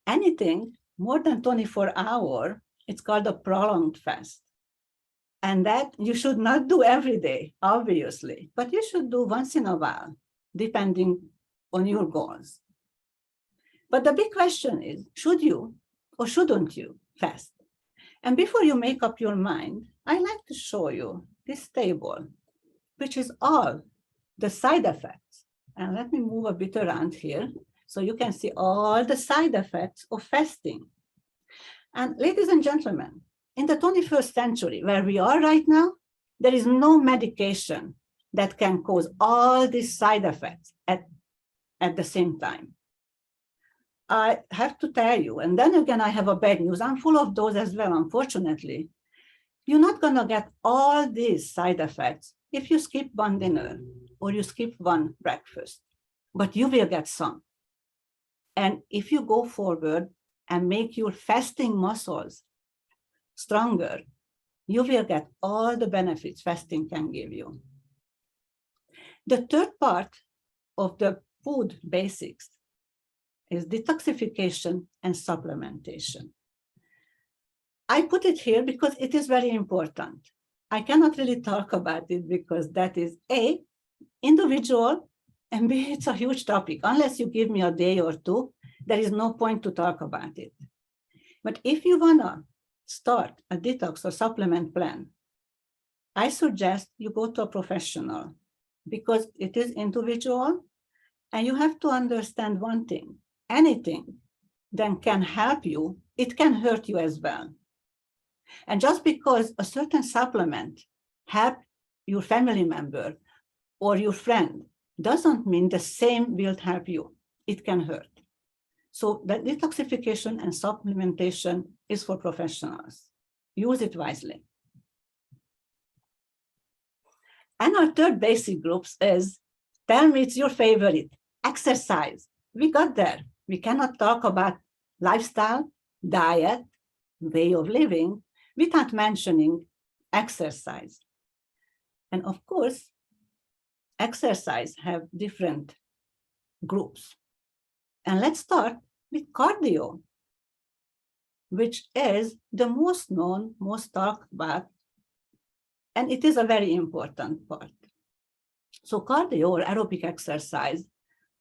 Anything more than 24 hours, it's called a prolonged fast. And that you should not do every day, obviously, but you should do once in a while, depending on your goals. But the big question is, should you or shouldn't you fast? And before you make up your mind, I like to show you this table, which is all the side effects. And let me move a bit around here so you can see all the side effects of fasting. And ladies and gentlemen, in the 21st century, where we are right now, there is no medication that can cause all these side effects at the same time. I have to tell you, and then again, I have a bad news. I'm full of those as well, unfortunately. You're not going to get all these side effects if you skip one dinner or you skip one breakfast, but you will get some. And if you go forward and make your fasting muscles stronger, you will get all the benefits fasting can give you. The third part of the food basics is detoxification and supplementation. I put it here because it is very important. I cannot really talk about it because that is A, individual, and B, it's a huge topic. Unless you give me a day or two, there is no point to talk about it. But if you wanna start a detox or supplement plan, I suggest you go to a professional because it is individual and you have to understand one thing. Anything that can help you, it can hurt you as well. And just because a certain supplement helps your family member or your friend doesn't mean the same will help you. It can hurt. So the detoxification and supplementation is for professionals. Use it wisely. And our third basic groups is, tell me it's your favorite, exercise. We got there. We cannot talk about lifestyle, diet, way of living without mentioning exercise. And of course, exercise have different groups. And let's start with cardio, which is the most known, most talked about, and it is a very important part. So cardio or aerobic exercise,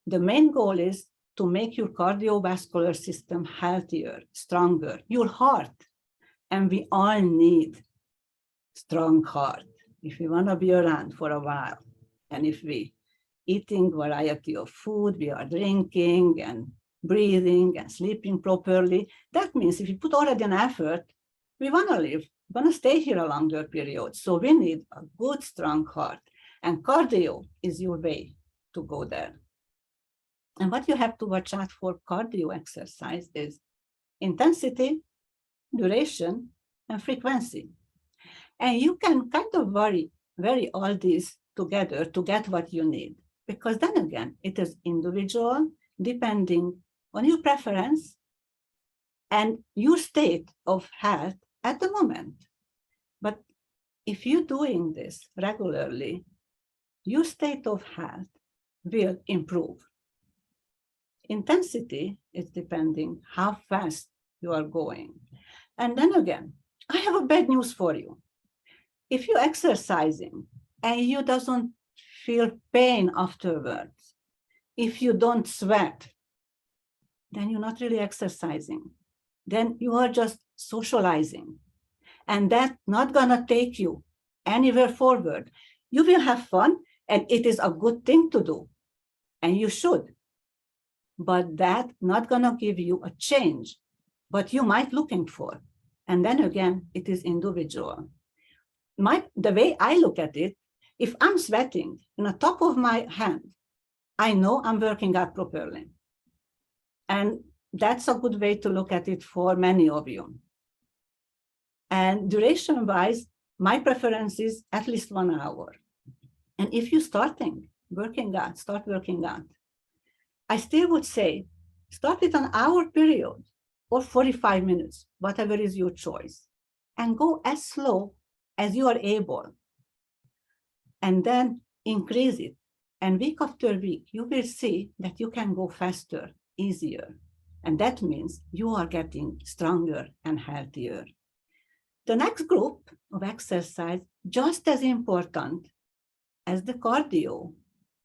the main goal is to make your cardiovascular system healthier, stronger, your heart. And we all need strong heart, if we want to be around for a while, and if we eating variety of food, we are drinking and breathing and sleeping properly, that means if we put already an effort, we want to live, we want to stay here a longer period. So we need a good, strong heart. And cardio is your way to go there. And what you have to watch out for cardio exercise is intensity, duration, and frequency. And you can kind of vary all these together to get what you need. Because then again, it is individual, depending on your preference and your state of health at the moment. But if you're doing this regularly, your state of health will improve. Intensity is depending how fast you are going. And then again, I have a bad news for you. If you're exercising and you doesn't feel pain afterwards, if you don't sweat, then you're not really exercising. Then you are just socializing. And that's not gonna take you anywhere forward. You will have fun, and it is a good thing to do, and you should. But that's not gonna give you a change, but you might looking for. And then again, it is individual. The way I look at it, if I'm sweating in the top of my hand, I know I'm working out properly. And that's a good way to look at it for many of you. And duration-wise, my preference is at least 1 hour. And if you're starting working out, start working out. I still would say, start with an hour period or 45 minutes, whatever is your choice, and go as slow as you are able. And then increase it. And week after week, you will see that you can go faster, easier. And that means you are getting stronger and healthier. The next group of exercise, just as important as the cardio,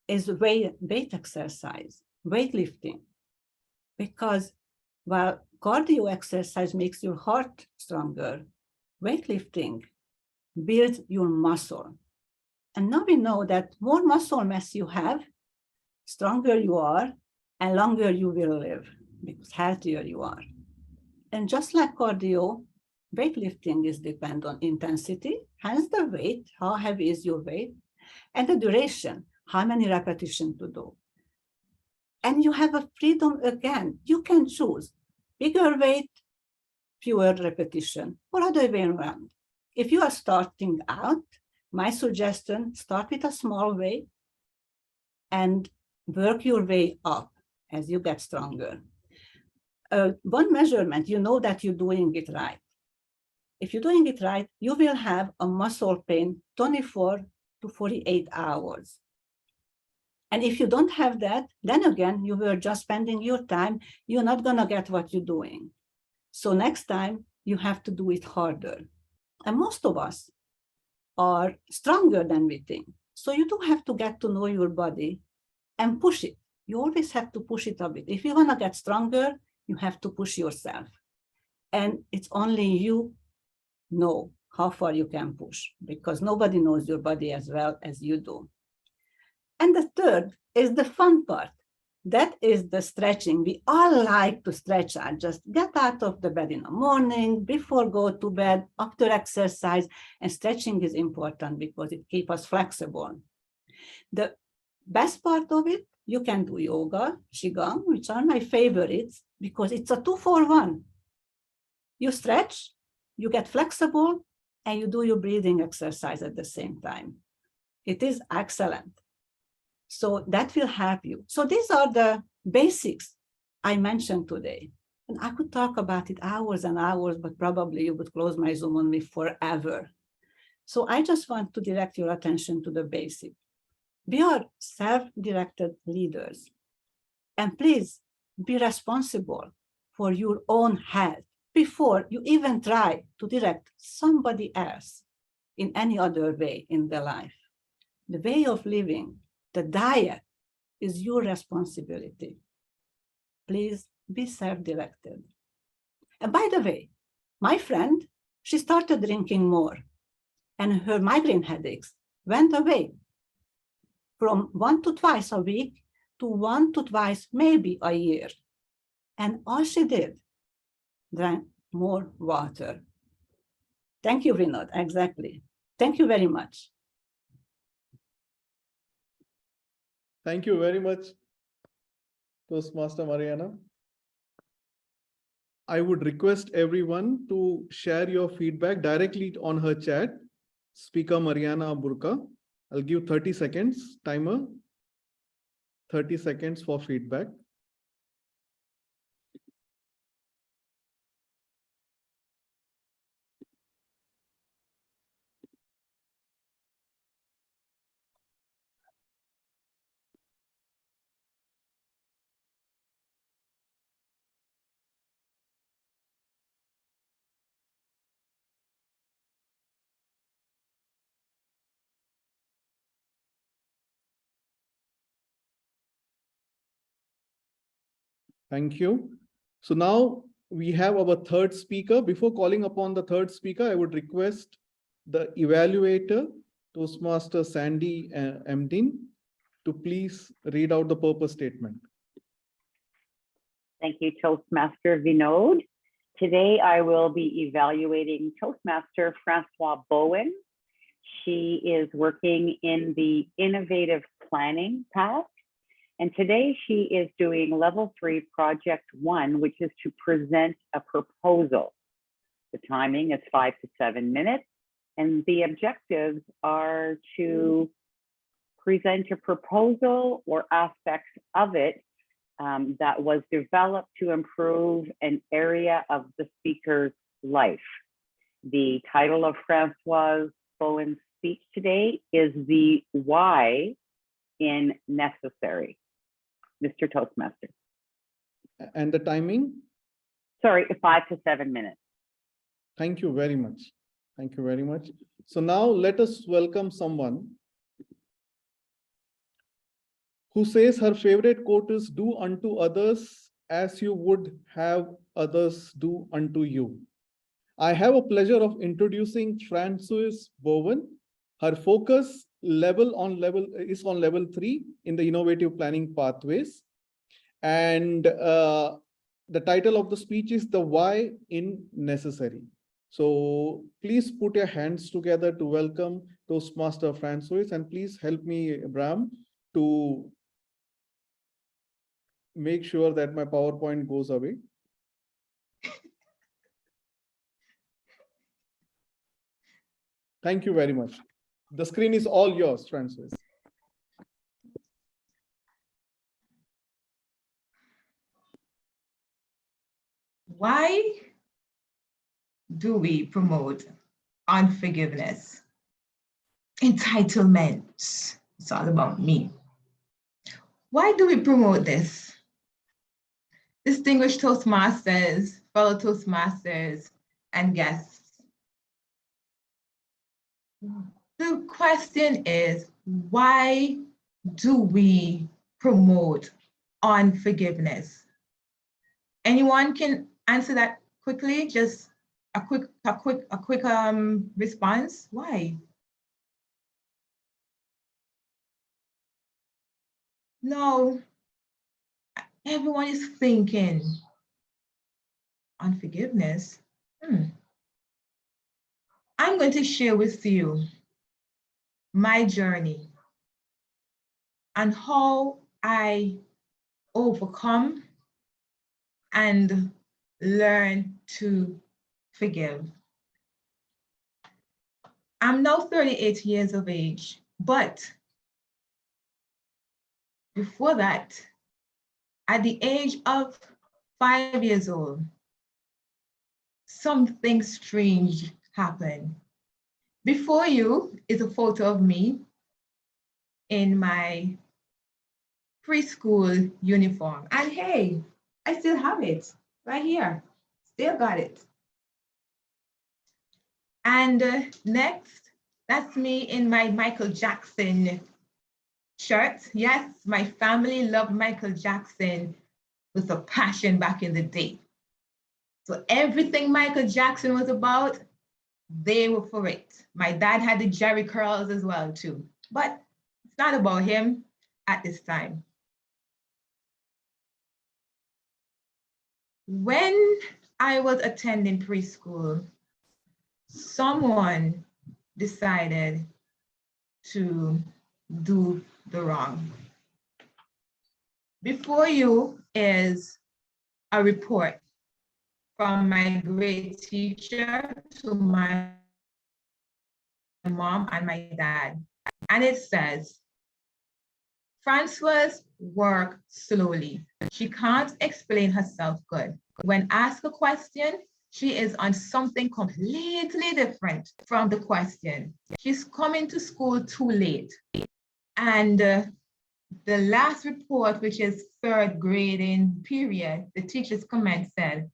is weight exercise, weightlifting. Because while cardio exercise makes your heart stronger, weightlifting builds your muscle. And now we know that more muscle mass you have, stronger you are, and longer you will live, because healthier you are. And just like cardio, weightlifting is dependent on intensity, hence the weight, how heavy is your weight, and the duration, how many repetitions to do. And you have a freedom again. You can choose bigger weight, fewer repetition, or other way around. If you are starting out, my suggestion, start with a small weight and work your way up as you get stronger. One measurement, you know that you're doing it right. If you're doing it right, you will have a muscle pain 24 to 48 hours. And if you don't have that, then again, you were just spending your time, you're not gonna get what you're doing. So next time, you have to do it harder. And most of us are stronger than we think. So you do have to get to know your body and push it. You always have to push it a bit. If you wanna get stronger, you have to push yourself. And it's only you know how far you can push, because nobody knows your body as well as you do. And the third is the fun part. That is the stretching. We all like to stretch out, just get out of the bed in the morning, before go to bed, after exercise, and stretching is important because it keeps us flexible. The best part of it, you can do yoga, qigong, which are my favorites, because it's a 2-for-1. You stretch, you get flexible, and you do your breathing exercise at the same time. It is excellent. So that will help you. So these are the basics I mentioned today. And I could talk about it hours and hours, but probably you would close my Zoom on me forever. So I just want to direct your attention to the basic. We are self-directed leaders. And please be responsible for your own health before you even try to direct somebody else in any other way in their life. The way of living, the diet, is your responsibility. Please be self-directed. And by the way, my friend, she started drinking more. and her migraine headaches went away from 1 to twice a week to 1 to twice, maybe a year. And all she did, drank more water. Thank you, Vinod. Exactly. Thank you very much. Thank you very much, Toastmaster Marianna. I would request everyone to share your feedback directly on her chat, Speaker Marianna Burka. I'll give 30 seconds timer, 30 seconds for feedback. Thank you. So now we have our third speaker. Before calling upon the third speaker, I would request the evaluator, Toastmaster Sandi Emdin, to please read out the purpose statement. Thank you, Toastmaster Vinod. Today I will be evaluating Toastmaster Francoise Bowen. She is working in the innovative planning path. And today she is doing level 3 project 1, which is to present a proposal. The timing is 5 to 7 minutes. And the objectives are to present a proposal or aspects of it that was developed to improve an area of the speaker's life. The title of Francoise Bowen's speech today is the why in necessary. Mr. Toastmaster. And the timing? Sorry, 5 to 7 minutes. Thank you very much. Thank you very much. So now let us welcome someone who says her favorite quote is, "Do unto others as you would have others do unto you." I have a pleasure of introducing Francoise Bowen. Her focus is on level 3 in the innovative planning pathways. And the title of the speech is the why in necessary. So please put your hands together to welcome Toastmaster Francoise, and please help me, Abraham, to make sure that my PowerPoint goes away. Thank you very much. The screen is all yours, Francoise. Why do we promote unforgiveness? Entitlement. It's all about me. Why do we promote this? Distinguished Toastmasters, fellow Toastmasters, and guests. The question is, why do we promote unforgiveness? Anyone can answer that quickly? Just a quick response. Why? No, everyone is thinking unforgiveness. I'm going to share with you my journey and how I overcome and learn to forgive. I'm now 38 years of age, but before that, at the age of 5 years old, something strange happened. Before you is a photo of me in my preschool uniform. And hey, I still have it right here. Still got it. And next, that's me in my Michael Jackson shirt. Yes, my family loved Michael Jackson with a passion back in the day. So everything Michael Jackson was about, They were for it. My dad had the Jerry curls as well too, but it's not about him at this time. When I was attending preschool, someone decided to do the wrong. Before you is a report from my grade teacher to my mom and my dad. And it says, Francoise works slowly. She can't explain herself good. When asked a question, she is on something completely different from the question. She's coming to school too late. And the last report, which is third grading period, the teacher's comment said,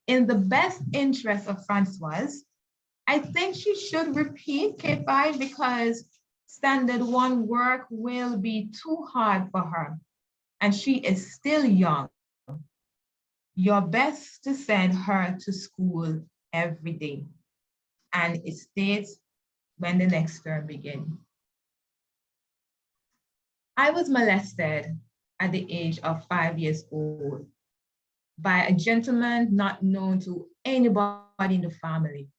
in the best interest of Francoise, I think she should repeat K5 because standard 1 work will be too hard for her and she is still young. You're best to send her to school every day. And it states when the next term begins. I was molested at the age of 5 years old by a gentleman not known to anybody in the family.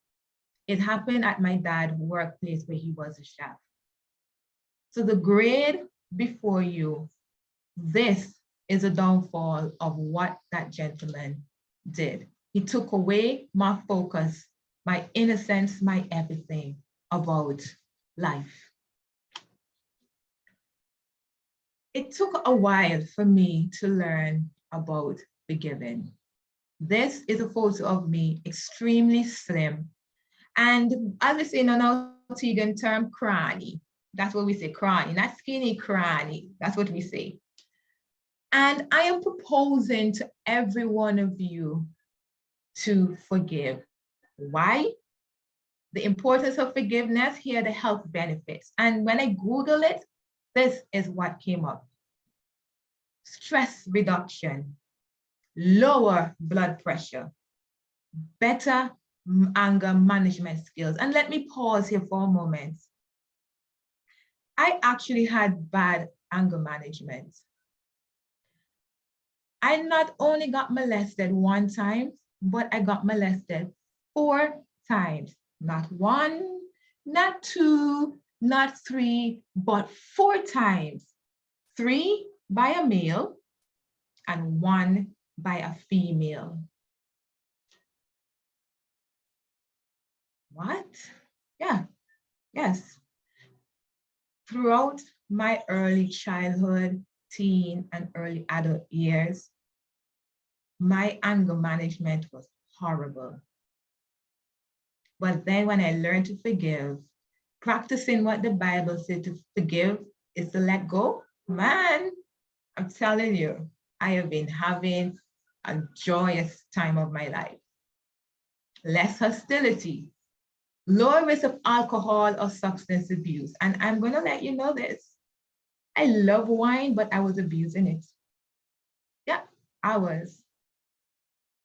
It happened at my dad's workplace where he was a chef. So the grade before you, this is a downfall of what that gentleman did. He took away my focus, my innocence, my everything about life. It took a while for me to learn about forgiving. This is a photo of me, extremely slim. And as we say in an Antiguan term, cranny. That's what we say, cranny, not skinny, cranny. That's what we say. And I am proposing to every one of you to forgive. Why? The importance of forgiveness, here are the health benefits. And when I Google it, this is what came up. Stress reduction, lower blood pressure, better anger management skills. And let me pause here for a moment. I actually had bad anger management. I not only got molested 1 time, but I got molested 4 times. Not 1, not 2, not 3, but 4 times. 3 by a male and 1 by a female. What? Yeah, yes. Throughout my early childhood, teen, and early adult years, my anger management was horrible. But then when I learned to forgive, practicing what the Bible said to forgive is to let go, man, I'm telling you, I have been having a joyous time of my life. Less hostility, lower risk of alcohol or substance abuse. And I'm going to let you know this. I love wine, but I was abusing it. Yeah, I was.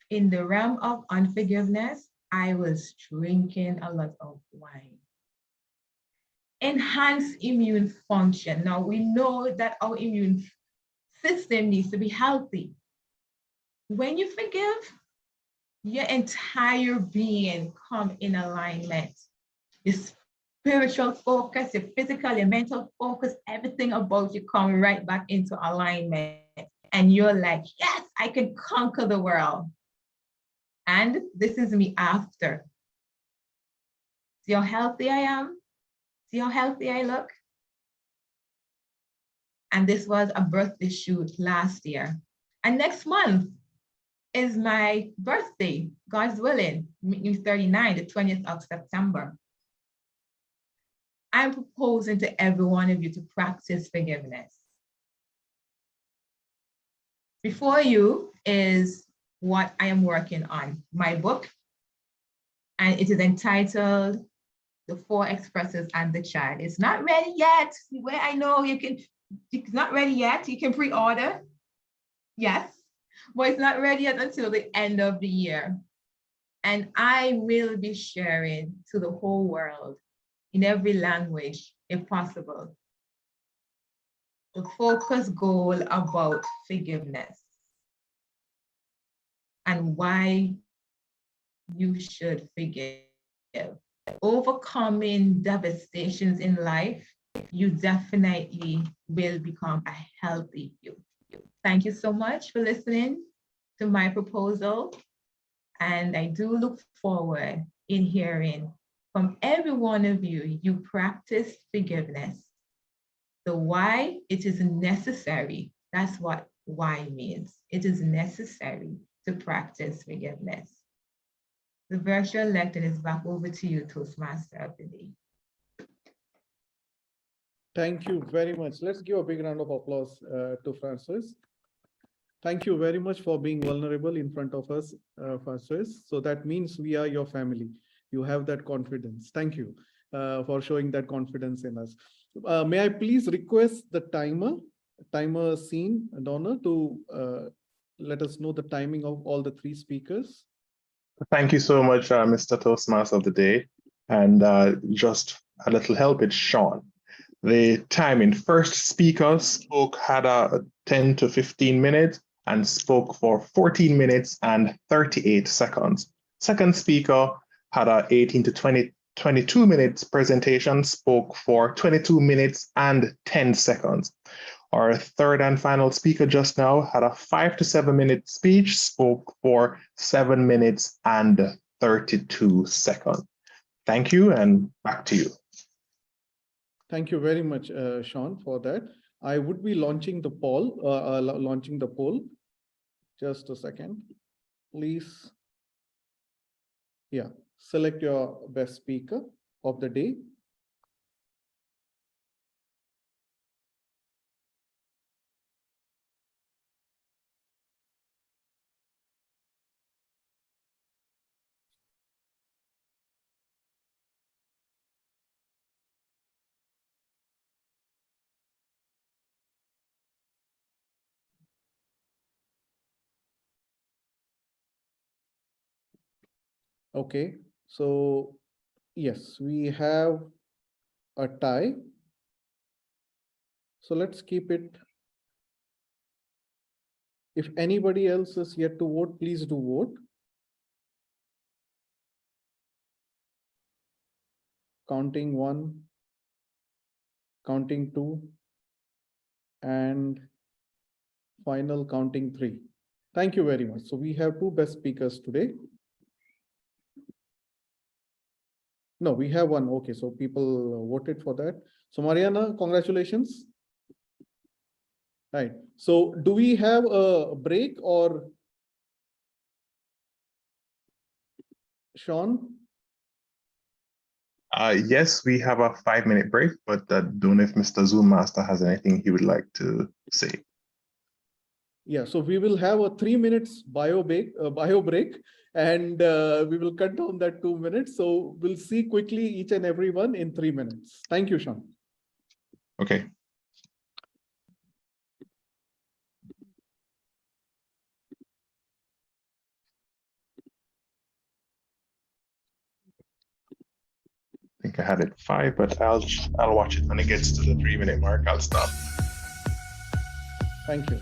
In the realm of unforgiveness, I was drinking a lot of wine. Enhanced immune function. Now we know that our immune system needs to be healthy. When you forgive, your entire being come in alignment. Your spiritual focus, your physical, your mental focus, everything about you come right back into alignment. And you're like, yes, I can conquer the world. And this is me after. See how healthy I am? See how healthy I look? And this was a birthday shoot last year. And next month is my birthday, God's willing, me 39, the 20th of September. I'm proposing to every one of you to practice forgiveness. Before you is what I am working on, my book, and it is entitled The 4 Expresses and the Child. It's not ready yet. Where I know it's not ready yet. You can pre-order, yes, but it's not ready yet until the end of the year. And I will be sharing to the whole world in every language, if possible, the focus goal about forgiveness and why you should forgive. Overcoming devastations in life, you definitely will become a healthy you. Thank you so much for listening to my proposal. And I do look forward in hearing from every one of you, you practice forgiveness. The why, it is necessary. That's what why means. It is necessary to practice forgiveness. The virtual lecture is back over to you, Toastmaster of the day. Thank you very much. Let's give a big round of applause to Francoise. Thank you very much for being vulnerable in front of us, Francoise. So that means we are your family. You have that confidence. Thank you for showing that confidence in us. May I please request the timer scene, Donna, to let us know the timing of all the three speakers. Thank you so much, Mr. Toastmaster of the day. And just a little help, it's Sean. The timing, first speaker had 10 to 15 minutes and spoke for 14 minutes and 38 seconds. Second speaker had a 18 to 22 minutes presentation, spoke for 22 minutes and 10 seconds. Our third and final speaker just now had a 5 to 7 minute speech, spoke for 7 minutes and 32 seconds. Thank you, and back to you. Thank you very much, Sean, for that. I would be launching the poll. Just a second, please. Yeah, select your best speaker of the day. Okay, so yes, we have a tie. So let's keep it. If anybody else is yet to vote, please do vote. Counting 1, counting 2, and final counting 3. Thank you very much. So we have 2 best speakers today. No, we have 1. Okay, so people voted for that. So Marianna, congratulations. Right. So do we have a break or Sean? Yes, we have a 5-minute break, but don't know if Mr. Zoom Master has anything he would like to say. Yeah, so we will have a 3 minutes bio break, and we will cut down that 2 minutes. So we'll see quickly each and every one in 3 minutes. Thank you, Sean. Okay. I think I had it 5, but I'll watch it when it gets to the 3-minute mark. I'll stop. Thank you.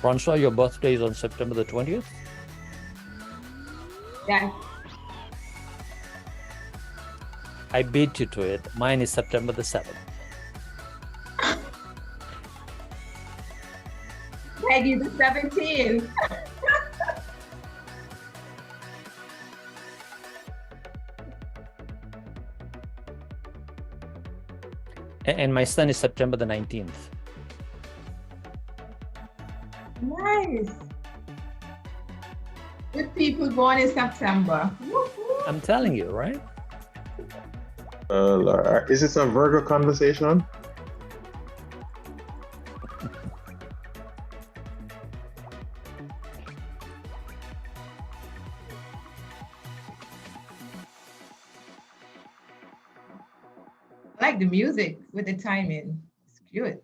Francois, your birthday is on September the 20th? Yeah. I beat you to it. Mine is September the 7th. Peggy the 17th. And my son is September the 19th. Nice. With people born in September. Woohoo. I'm telling you, right? Is this a Virgo conversation? I like the music with the timing. It's cute.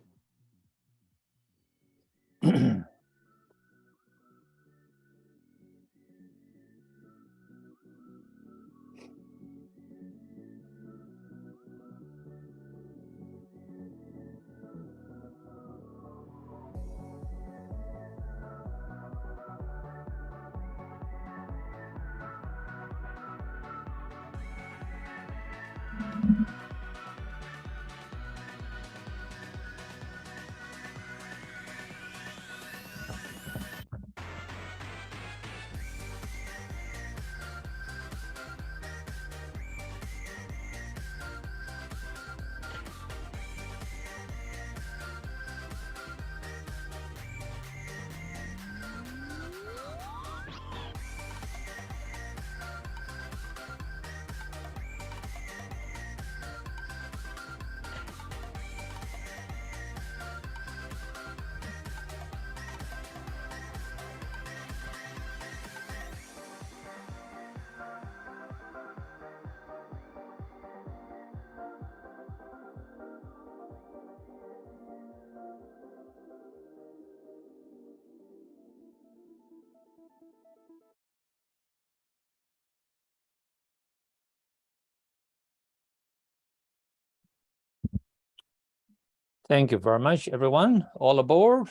Thank you very much, everyone. All aboard.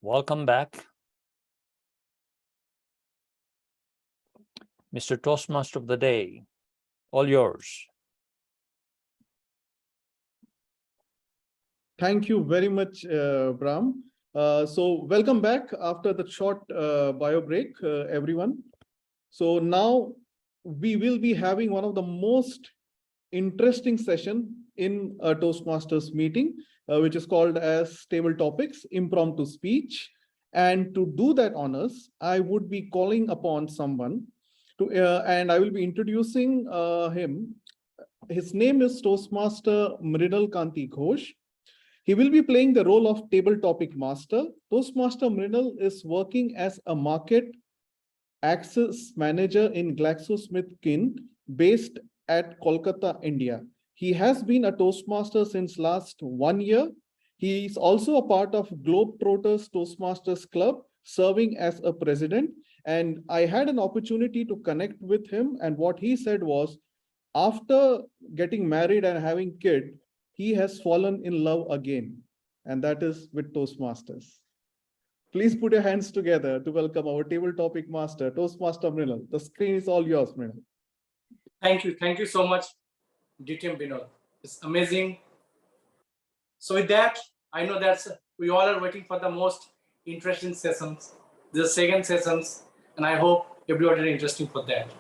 Welcome back. Mr. Toastmaster of the Day, all yours. Thank you very much, Bram. So welcome back after the short bio break, everyone. So now we will be having one of the most interesting session in a Toastmasters meeting, which is called as Table Topics, Impromptu Speech. And to do that honors, I would be calling upon someone to, and I will be introducing him. His name is Toastmaster Mrinal Kanti Ghosh. He will be playing the role of Table Topic Master. Toastmaster Mrinal is working as a market access manager in GlaxoSmithKline based at Kolkata, India. He has been a Toastmaster since last 1 year. He is also a part of Globetrotters Toastmasters Club, serving as a president. And I had an opportunity to connect with him. And what he said was, after getting married and having kids, he has fallen in love again. And that is with Toastmasters. Please put your hands together to welcome our table topic master, Toastmaster Mrinal. The screen is all yours, Mrinal. Thank you. Thank you so much, DTM Vinod. It's amazing. So with that, I know that we all are waiting for the most interesting sessions, the second sessions, and I hope everybody is interesting for that.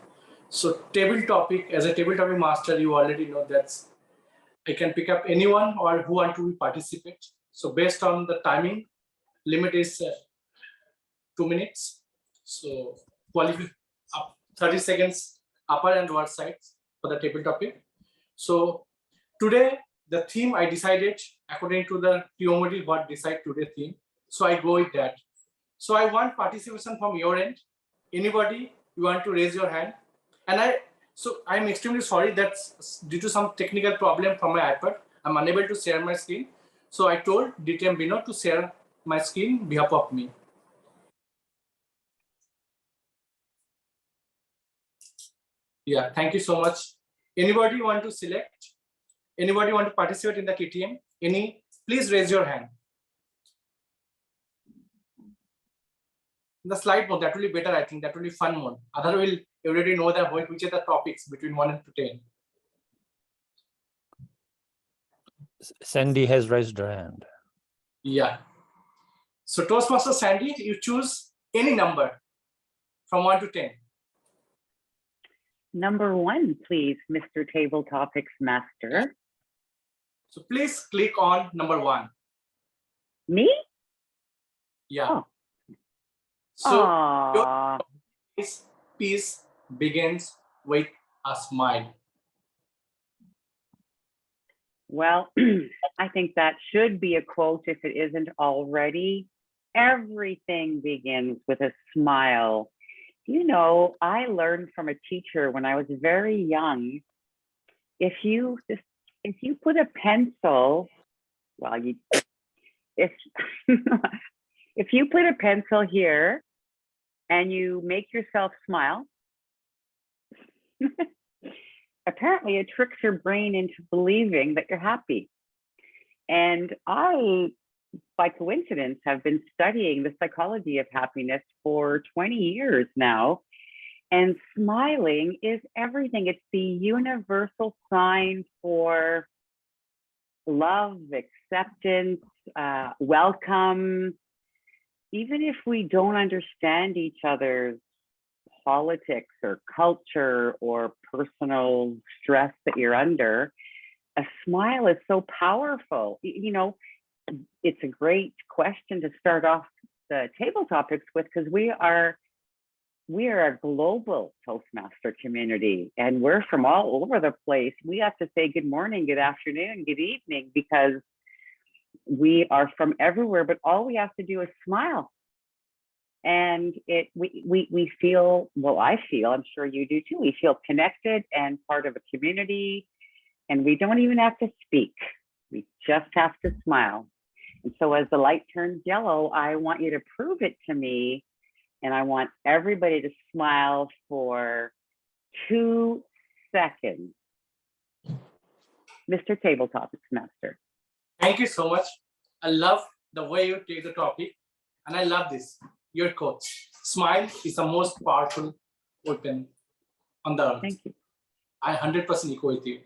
So table topic, as a table topic master, you already know that I can pick up anyone or who want to participate. So based on the timing, limit is 2 minutes. So 30 seconds upper and lower sides for the table topic. So today, the theme I decided according to the TMOD what decide today theme. So I go with that. So I want participation from your end. Anybody you want to raise your hand? And I'm extremely sorry that due to some technical problem from my iPad, I'm unable to share my screen. So I told DTM Vinod to share my screen on behalf of me. Yeah, thank you so much. Anybody want to select? Anybody want to participate in the KTM? Please raise your hand. The slide mode, that will be better, I think. That will be fun mode. Otherwise, you already know that which are the topics between 1 and 10. Sandi has raised her hand. Yeah. So Toastmaster Sandi, you choose any number from 1 to 10. Number 1, please, Mr. Table Topics Master. So please click on number 1. Me? Yeah. Oh. So your Aw. peace begins with a smile. Well, I think that should be a quote if it isn't already. Everything begins with a smile. You know, I learned from a teacher when I was very young. If you put a pencil, well, if you put a pencil here and you make yourself smile, apparently it tricks your brain into believing that you're happy. And I, by coincidence, have been studying the psychology of happiness for 20 years now. And smiling is everything. It's the universal sign for love, acceptance, welcome. Even if we don't understand each other's politics or culture or personal stress that you're under, a smile is so powerful. You know, it's a great question to start off the table topics with, because we are a global Toastmaster community and we're from all over the place. We have to say good morning, good afternoon, good evening, because we are from everywhere, but all we have to do is smile. And we feel, well, I feel, I'm sure you do too, we feel connected and part of a community, and we don't even have to speak. We just have to smile. And so as the light turns yellow, I want you to prove it to me. And I want everybody to smile for 2 seconds. Mr. Table Topics Master. Thank you so much. I love the way you take the topic. And I love this. Your quote, smile is the most powerful weapon on the earth. Thank you. I 100% echo with you.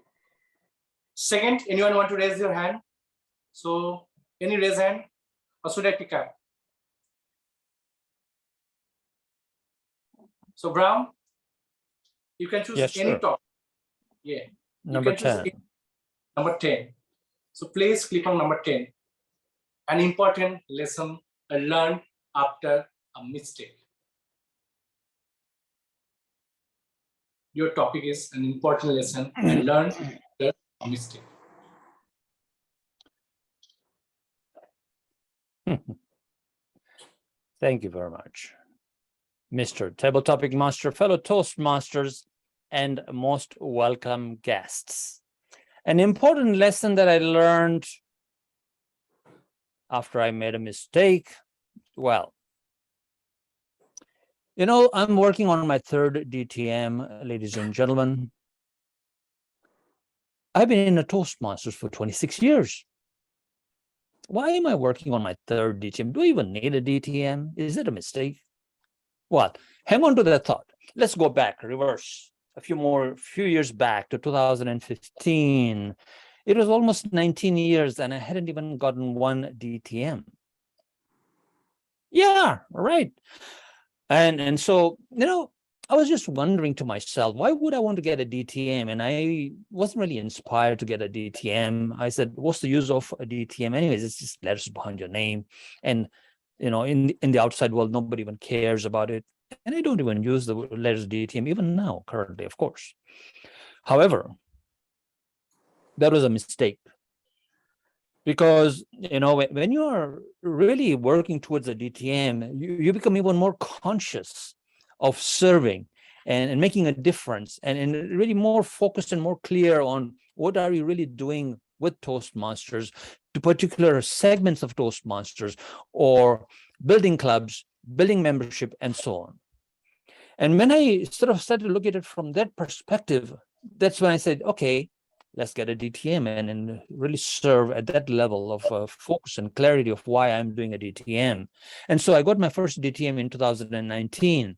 Second, anyone want to raise your hand? So, any raise hand? Or should I pick up? So, Brown, you can choose any topic. Yeah. Number 10. Number 10. So, please click on number 10. An important lesson I learned after a mistake. Your topic is an important lesson I learned after a mistake. Thank you very much, Mr. Table Topic Master, fellow Toastmasters, and most welcome guests. An important lesson that I learned after I made a mistake. Well, you know, I'm working on my 3rd DTM, ladies and gentlemen. I've been in a Toastmasters for 26 years. Why am I working on my 3rd DTM? Do I even need a DTM? Is it a mistake? Well, hang on to that thought. Let's go back, reverse, a few years back to 2015. It was almost 19 years and I hadn't even gotten 1 DTM. Yeah, right. And so, you know, I was just wondering to myself, why would I want to get a DTM? And I wasn't really inspired to get a DTM. I said, what's the use of a DTM? Anyways, it's just letters behind your name. And, you know, in the outside world, nobody even cares about it. And I don't even use the letters DTM, even now, currently, of course. However, that was a mistake. Because, you know, when you are really working towards a DTM, you become even more conscious of serving and making a difference and really more focused and more clear on what are you really doing with Toastmasters, to particular segments of Toastmasters or building clubs, building membership, and so on. And when I sort of started to look at it from that perspective, that's when I said, okay, let's get a DTM and really serve at that level of focus and clarity of why I'm doing a DTM. And so I got my first DTM in 2019.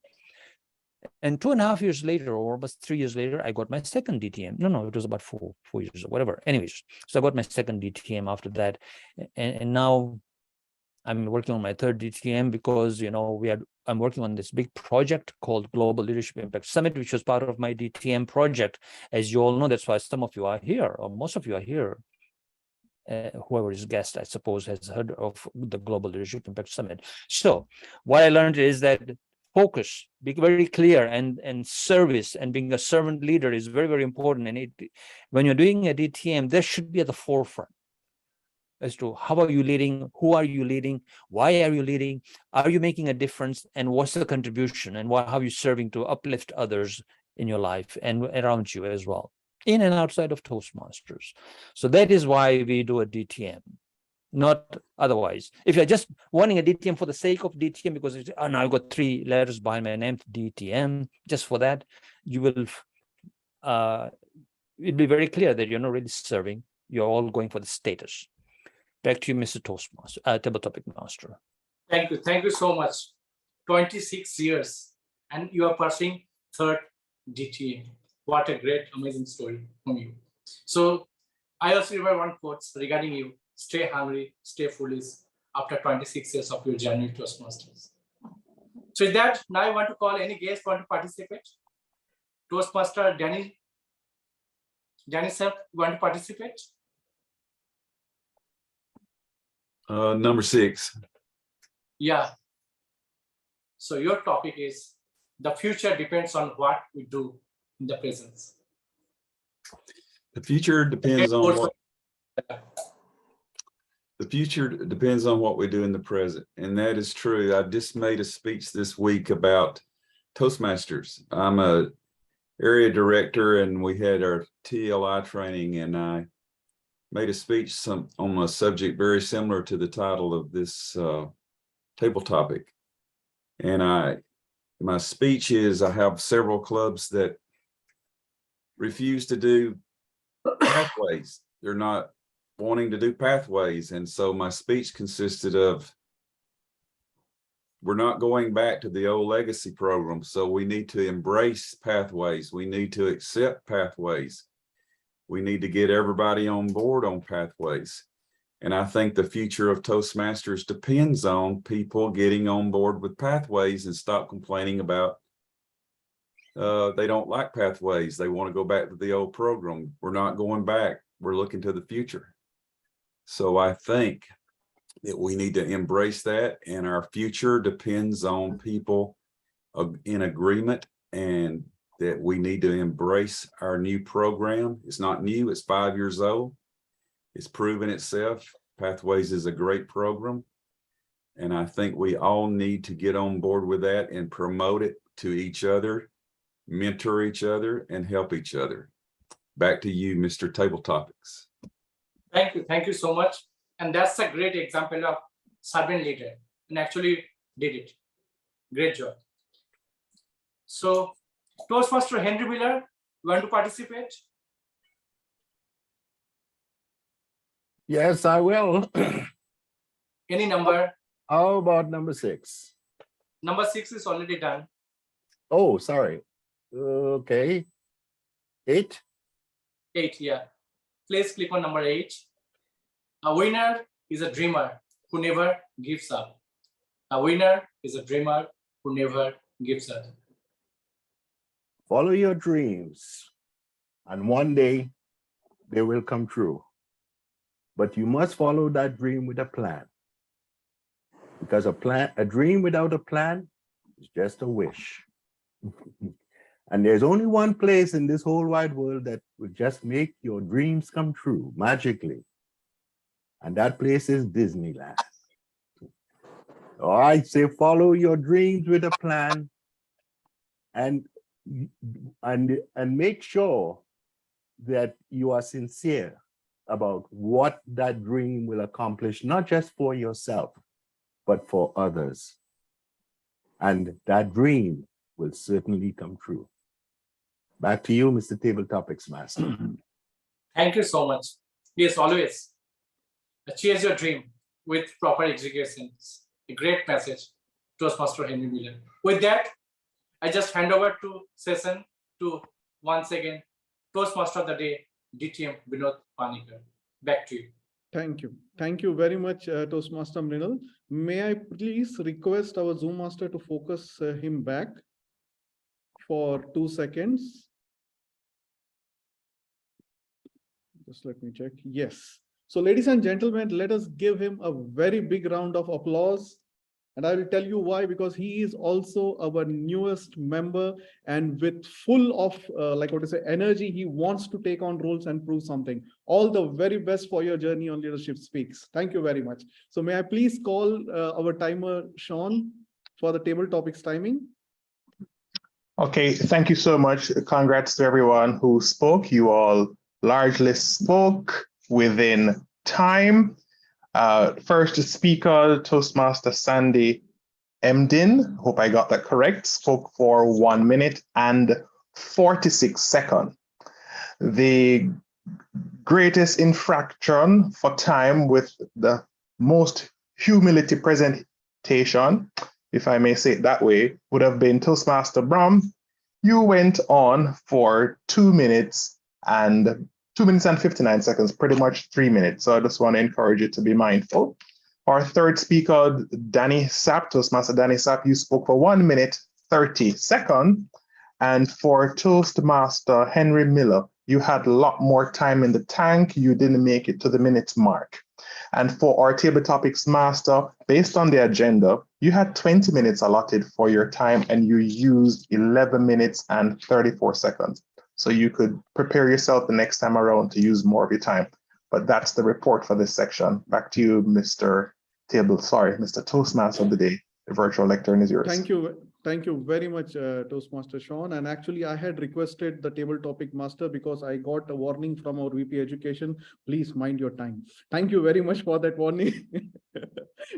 And 2.5 years later, or almost 3 years later, I got my second DTM. No, it was about four years or whatever. Anyways, so I got my second DTM after that. And now I'm working on my 3rd DTM because, you know, I'm working on this big project called Global Leadership Impact Summit, which was part of my DTM project. As you all know, that's why some of you are here, or most of you are here. whoever is guest, I suppose, has heard of the Global Leadership Impact Summit. So what I learned is that focus, be very clear, and service and being a servant leader is very, very important. And when you're doing a DTM, that should be at the forefront as to how are you leading, who are you leading, why are you leading, are you making a difference, and what's the contribution, and how are you serving to uplift others in your life and around you as well, in and outside of Toastmasters. So that is why we do a DTM, not otherwise. If you're just wanting a DTM for the sake of DTM, because it's, oh, now I've got 3 letters behind my name, DTM, just for that, you will, it'll be very clear that you're not really serving, you're all going for the status. Back to you, Mr. Toastmaster, Table Topic Master. Thank you so much. 26 years, and you are pursuing 3rd DTM. What a great, amazing story from you. So I also remember one quote regarding you: stay hungry, stay foolish, after 26 years of your journey to Toastmasters. So with that, now I want to call any guest want to participate. Toastmaster Danny sir, want to participate? Number 6. Yeah. So your topic is the future depends on what we do in the present. The future depends on what. The future depends on what we do in the present, and that is true. I just made a speech this week about Toastmasters. I'm a area director, and we had our TLI training, and I made a speech on a subject very similar to the title of this table topic. And my speech is, I have several clubs that refuse to do pathways. They're not wanting to do pathways. And so my speech consisted of, we're not going back to the old legacy program. So we need to embrace pathways. We need to accept pathways. We need to get everybody on board on pathways. And I think the future of Toastmasters depends on people getting on board with pathways and stop complaining about they don't like pathways. They want to go back to the old program. We're not going back. We're looking to the future. So I think that we need to embrace that, and our future depends on people in agreement, and that we need to embrace our new program. It's not new, it's 5 years old. It's proven itself. Pathways is a great program. And I think we all need to get on board with that and promote it to each other, mentor each other, and help each other. Back to you, Mr. Table Topics. Thank you so much. And that's a great example of servant leader, and actually did it. Great job. So Toastmaster Henry Miller, you want to participate? Yes, I will. Any number? How about number 6? Number 6 is already done. Oh, sorry. Okay. 8? 8, yeah. Please click on number 8. A winner is a dreamer who never gives up. A winner is a dreamer who never gives up. Follow your dreams, and one day they will come true. But you must follow that dream with a plan. Because a dream without a plan is just a wish. And there's only one place in this whole wide world that will just make your dreams come true magically. And that place is Disneyland. So I say follow your dreams with a plan, and make sure that you are sincere about what that dream will accomplish, not just for yourself, but for others. And that dream will certainly come true. Back to you, Mr. Table Topics Master. Thank you so much. Yes, always. Chase your dream with proper executions. A great message, Toastmaster Henry Miller. With that, I just hand over to session to, once again, Toastmaster of the Day, DTM Vinod Panicker. Back to you. Thank you. Thank you very much, Toastmaster Mrinal. May I please request our Zoom master to focus him back for 2 seconds. Just let me check. Yes. So ladies and gentlemen, let us give him a very big round of applause. And I will tell you why, because he is also our newest member, and with full of energy, he wants to take on roles and prove something. All the very best for your journey on Leadership Speaks. Thank you very much. So may I please call our timer, Sean, for the table topics timing. Okay, thank you so much. Congrats to everyone who spoke. You all largely spoke within time. First speaker, Toastmaster Sandi Emdin, hope I got that correct, spoke for 1 minute and 46 seconds. The greatest infraction for time with the most humility presentation, if I may say it that way, would have been Toastmaster Bram. You went on for 2 minutes and 59 seconds, pretty much 3 minutes. So I just want to encourage you to be mindful. Our third speaker, Danny Sapp, Toastmaster Danny Sapp, you spoke for 1 minute, 30 seconds. And for Toastmaster Henry Miller, you had a lot more time in the tank. You didn't make it to the minute mark. And for our table topics master, based on the agenda, you had 20 minutes allotted for your time and you used 11 minutes and 34 seconds. So you could prepare yourself the next time around to use more of your time. But that's the report for this section. Back to you, Mr. Toastmaster of the day. The virtual lectern is yours. Thank you very much, Toastmaster Sean. And actually, I had requested the table topic master because I got a warning from our VP Education. Please mind your time. Thank you very much for that warning.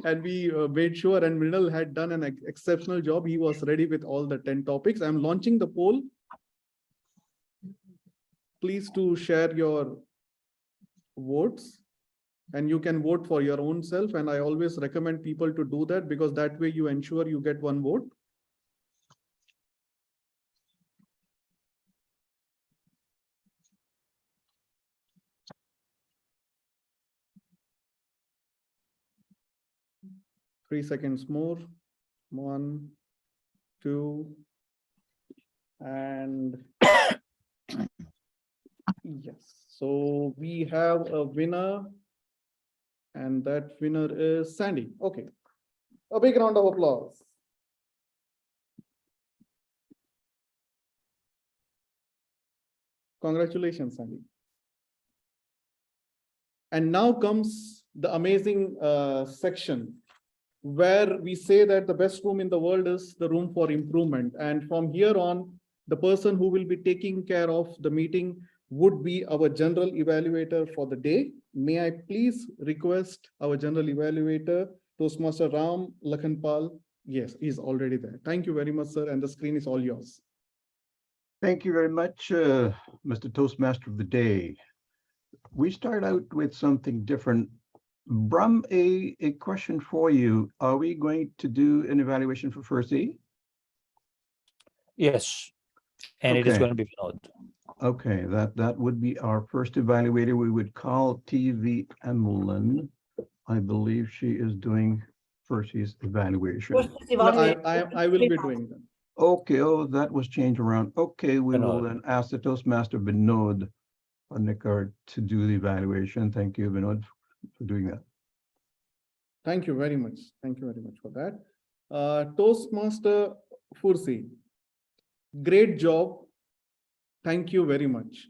And we made sure, and Vinod had done an exceptional job. He was ready with all the 10 topics. I'm launching the poll. Please to share your votes. And you can vote for your own self. And I always recommend people to do that because that way you ensure you get one vote. Three seconds more. 1, 2, and yes. So we have a winner. And that winner is Sandi. Okay. A big round of applause. Congratulations, Sandi. And now comes the amazing section where we say that the best room in the world is the room for improvement. And from here on, the person who will be taking care of the meeting would be our general evaluator for the day. May I please request our general evaluator, Toastmaster Ram Lakhanpal. Yes, he's already there. Thank you very much, sir. And the screen is all yours. Thank you very much, Mr. Toastmaster of the day. We start out with something different. Bram, a question for you. Are we going to do an evaluation for Fursey? Yes, and it is going to be Vinod. Okay, that would be our first evaluator. We would call TV Emlyn. I believe she is doing Fursey's evaluation. I will be doing that. Okay, oh, that was changed around. Okay, we will then ask the Toastmaster Vinod Panicker to do the evaluation. Thank you, Vinod, for doing that. Thank you very much. Thank you very much for that. Toastmaster Fursey, great job. Thank you very much.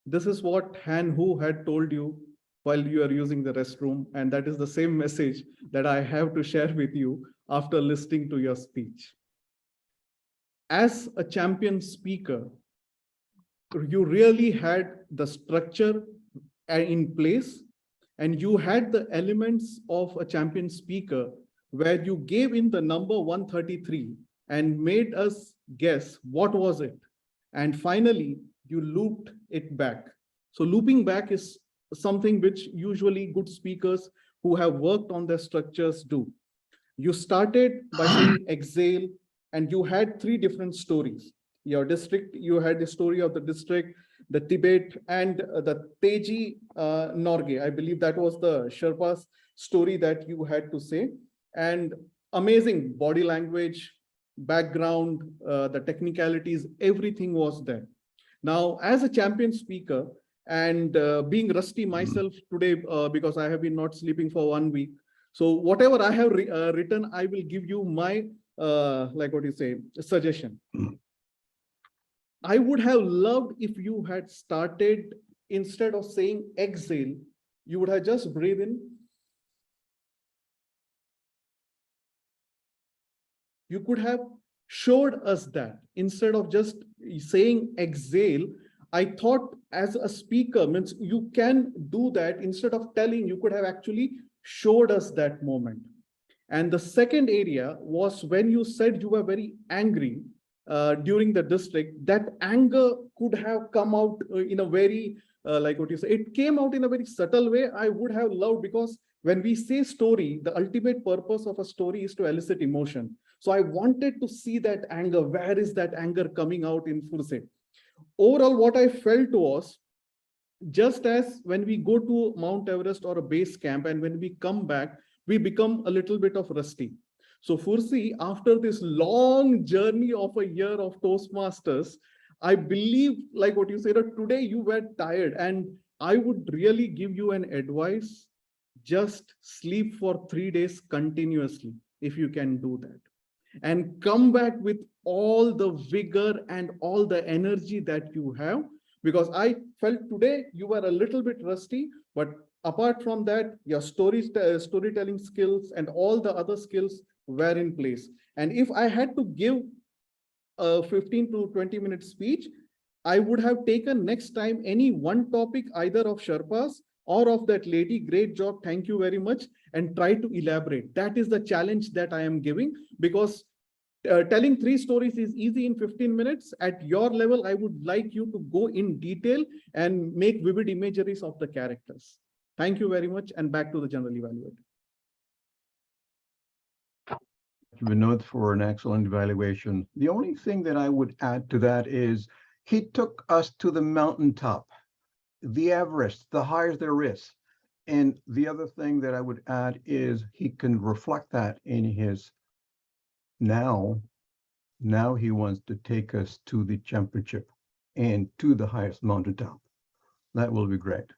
This is what Han Hu had told you while you are using the restroom, and that is the same message that I have to share with you after listening to your speech. As a champion speaker, you really had the structure in place, and you had the elements of a champion speaker where you gave in the number 133 and made us guess what was it. And finally, you looped it back. So looping back is something which usually good speakers who have worked on their structures do. You started by saying exhale, and you had 3 different stories. Your district, you had the story of the district, the Tibet, and the Teji Norge. I believe that was the Sherpa's story that you had to say. And amazing body language, background, the technicalities, everything was there. Now, as a champion speaker, and being rusty myself today because I have been not sleeping for 1 week. So whatever I have written, I will give you my, like what you say, suggestion. I would have loved if you had started, instead of saying exhale, you would have just breathe in. You could have showed us that instead of just saying exhale. I thought as a speaker means you can do that. Instead of telling, you could have actually showed us that moment. And the second area was when you said you were very angry during the district. That anger could have come out in a very, like what you say, it came out in a very subtle way. I would have loved, because when we say story, the ultimate purpose of a story is to elicit emotion. So I wanted to see that anger. Where is that anger coming out in Fursey? Overall, what I felt was, just as when we go to Mount Everest or a base camp, and when we come back, we become a little bit of rusty. So Fursey, after this long journey of a year of Toastmasters, I believe, like what you said, today you were tired, and I would really give you an advice. Just sleep for 3 days continuously, if you can do that, and come back with all the vigor and all the energy that you have, because I felt today you were a little bit rusty, but apart from that, your storytelling skills and all the other skills were in place. And if I had to give a 15 to 20 minute speech, I would have taken next time any one topic, either of Sherpas or of that lady. Great job, thank you very much, and try to elaborate. That is the challenge that I am giving, because telling 3 stories is easy in 15 minutes. At your level, I would like you to go in detail and make vivid imageries of the characters. Thank you very much, and back to the general evaluator. Thank you, Vinod, for an excellent evaluation. The only thing that I would add to that is he took us to the mountaintop, the Everest, the highest there is. And the other thing that I would add is he can reflect that in his now he wants to take us to the championship and to the highest mountaintop. That will be great.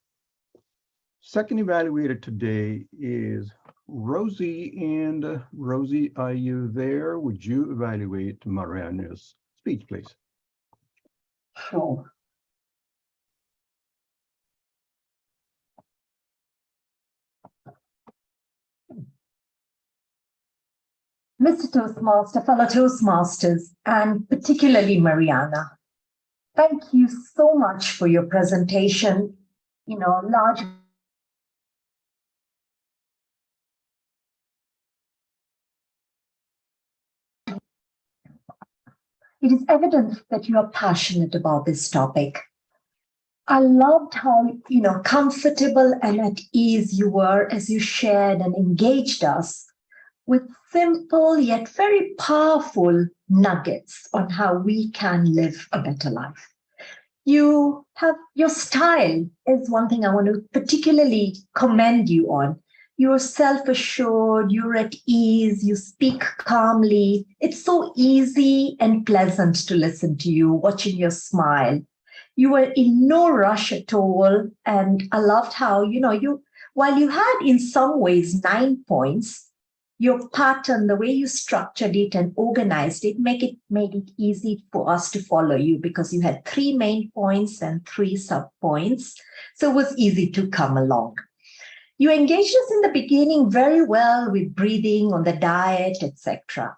Second evaluator today is Rosie. And Rosie, are you there? Would you evaluate Marianna's speech, please? Sure. Mr. Toastmaster, fellow Toastmasters, and particularly Marianna, thank you so much for your presentation. You know, large it is evident that you are passionate about this topic. I loved how, you know, comfortable and at ease you were as you shared and engaged us with simple yet very powerful nuggets on how we can live a better life. You have, your style is one thing I want to particularly commend you on. You're self-assured, you're at ease, you speak calmly. It's so easy and pleasant to listen to you, watching your smile. You were in no rush at all. And I loved how, you know, while you had in some ways 9 points, your pattern, the way you structured it and organized it, made it easy for us to follow you, because you had 3 main points and 3 sub points. So it was easy to come along. You engaged us in the beginning very well with breathing, on the diet, etc.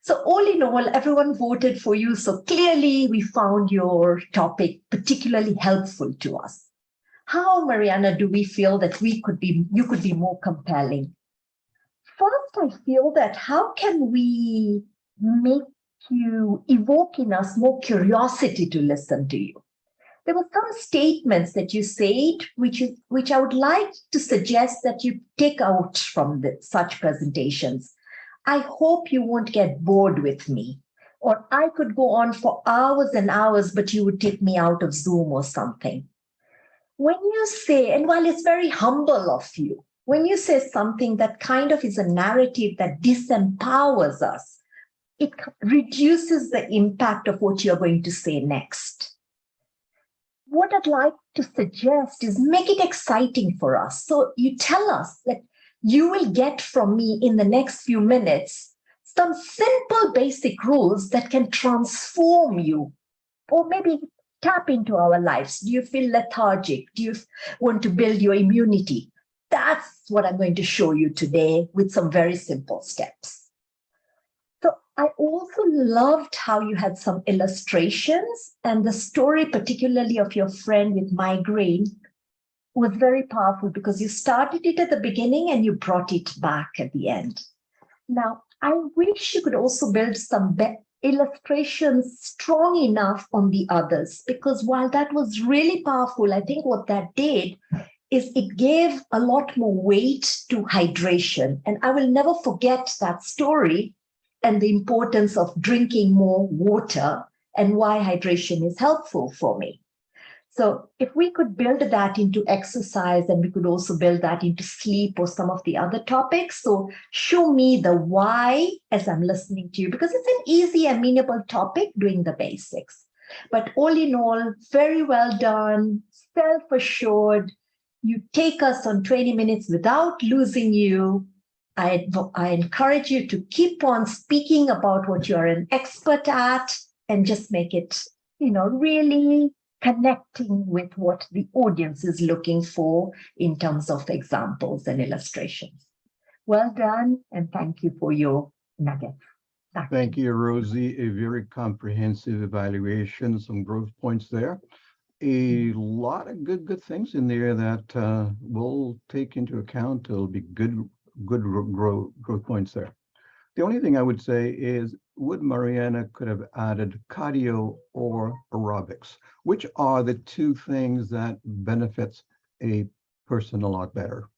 So all in all, everyone voted for you. So clearly we found your topic particularly helpful to us. How, Marianna, do we feel that you could be more compelling? First, I feel that how can we make you evoke in us more curiosity to listen to you? There were some statements that you said, which I would like to suggest that you take out from such presentations. I hope you won't get bored with me, or I could go on for hours and hours, but you would take me out of Zoom or something. When you say, and while it's very humble of you, when you say something that kind of is a narrative that disempowers us, it reduces the impact of what you're going to say next. what I'd like to suggest is make it exciting for us. So you tell us that you will get from me in the next few minutes some simple basic rules that can transform you, or maybe tap into our lives. Do you feel lethargic? Do you want to build your immunity? That's what I'm going to show you today with some very simple steps. So I also loved how you had some illustrations, and the story, particularly of your friend with migraine, was very powerful because you started it at the beginning and you brought it back at the end. Now, I wish you could also build some illustrations strong enough on the others, because while that was really powerful, I think what that did is it gave a lot more weight to hydration. And I will never forget that story and the importance of drinking more water and why hydration is helpful for me. So if we could build that into exercise, and we could also build that into sleep or some of the other topics. So show me the why as I'm listening to you, because it's an easy, amenable topic, doing the basics. But all in all, very well done, self-assured. You take us on 20 minutes without losing you. I encourage you to keep on speaking about what you're an expert at, and just make it, really connecting with what the audience is looking for in terms of examples and illustrations. Well done, and thank you for your nuggets. Thank you, Rosie. A very comprehensive evaluation, some growth points there. A lot of good things in there that we'll take into account. It'll be good growth points there. The only thing I would say is, would Marianna could have added cardio or aerobics, which are the two things that benefits a person a lot better.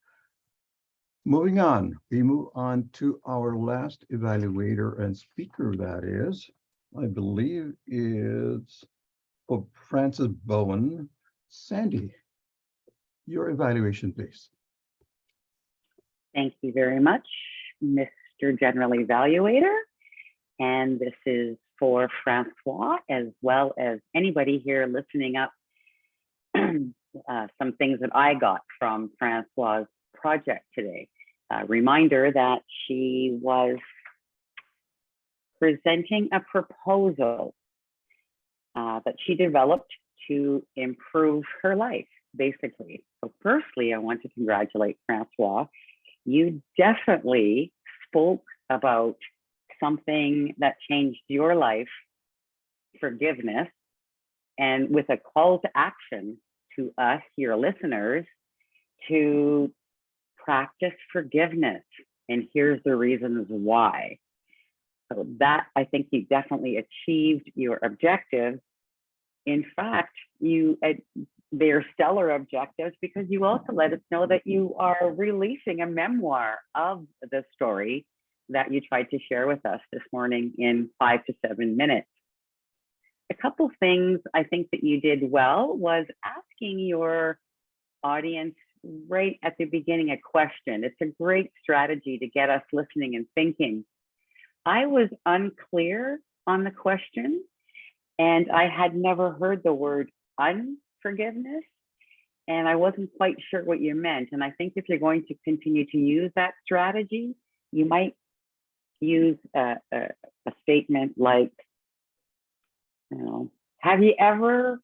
Moving on, we move on to our last evaluator and speaker, that is, I believe is Francis Bowen. Sandi, your evaluation, please. Thank you very much, Mr. General Evaluator. And this is for Francois, as well as anybody here listening up. Some things that I got from Francois' project today. Reminder that she was presenting a proposal that she developed to improve her life, basically. So firstly, I want to congratulate Francois. You definitely spoke about something that changed your life, forgiveness, and with a call to action to us, your listeners, to practice forgiveness. And here's the reasons why. So that, I think you definitely achieved your objective. In fact, they're stellar objectives, because you also let us know that you are releasing a memoir of the story that you tried to share with us this morning in 5 to 7 minutes. A couple things I think that you did well was asking your audience right at the beginning a question. It's a great strategy to get us listening and thinking. I was unclear on the question, and I had never heard the word unforgiveness, and I wasn't quite sure what you meant. And I think if you're going to continue to use that strategy, you might use a statement like, have you ever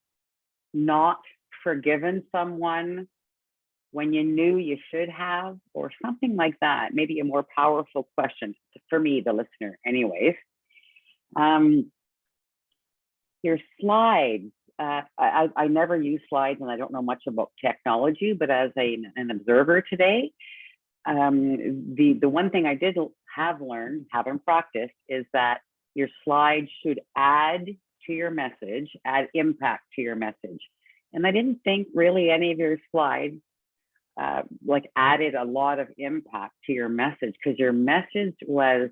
not forgiven someone when you knew you should have, or something like that? Maybe a more powerful question for me, the listener, anyways. Your slides, I never use slides, and I don't know much about technology, but as an observer today, the one thing I did haven't practiced, is that your slides should add to your message, add impact to your message. And I didn't think really any of your slides added a lot of impact to your message, because your message was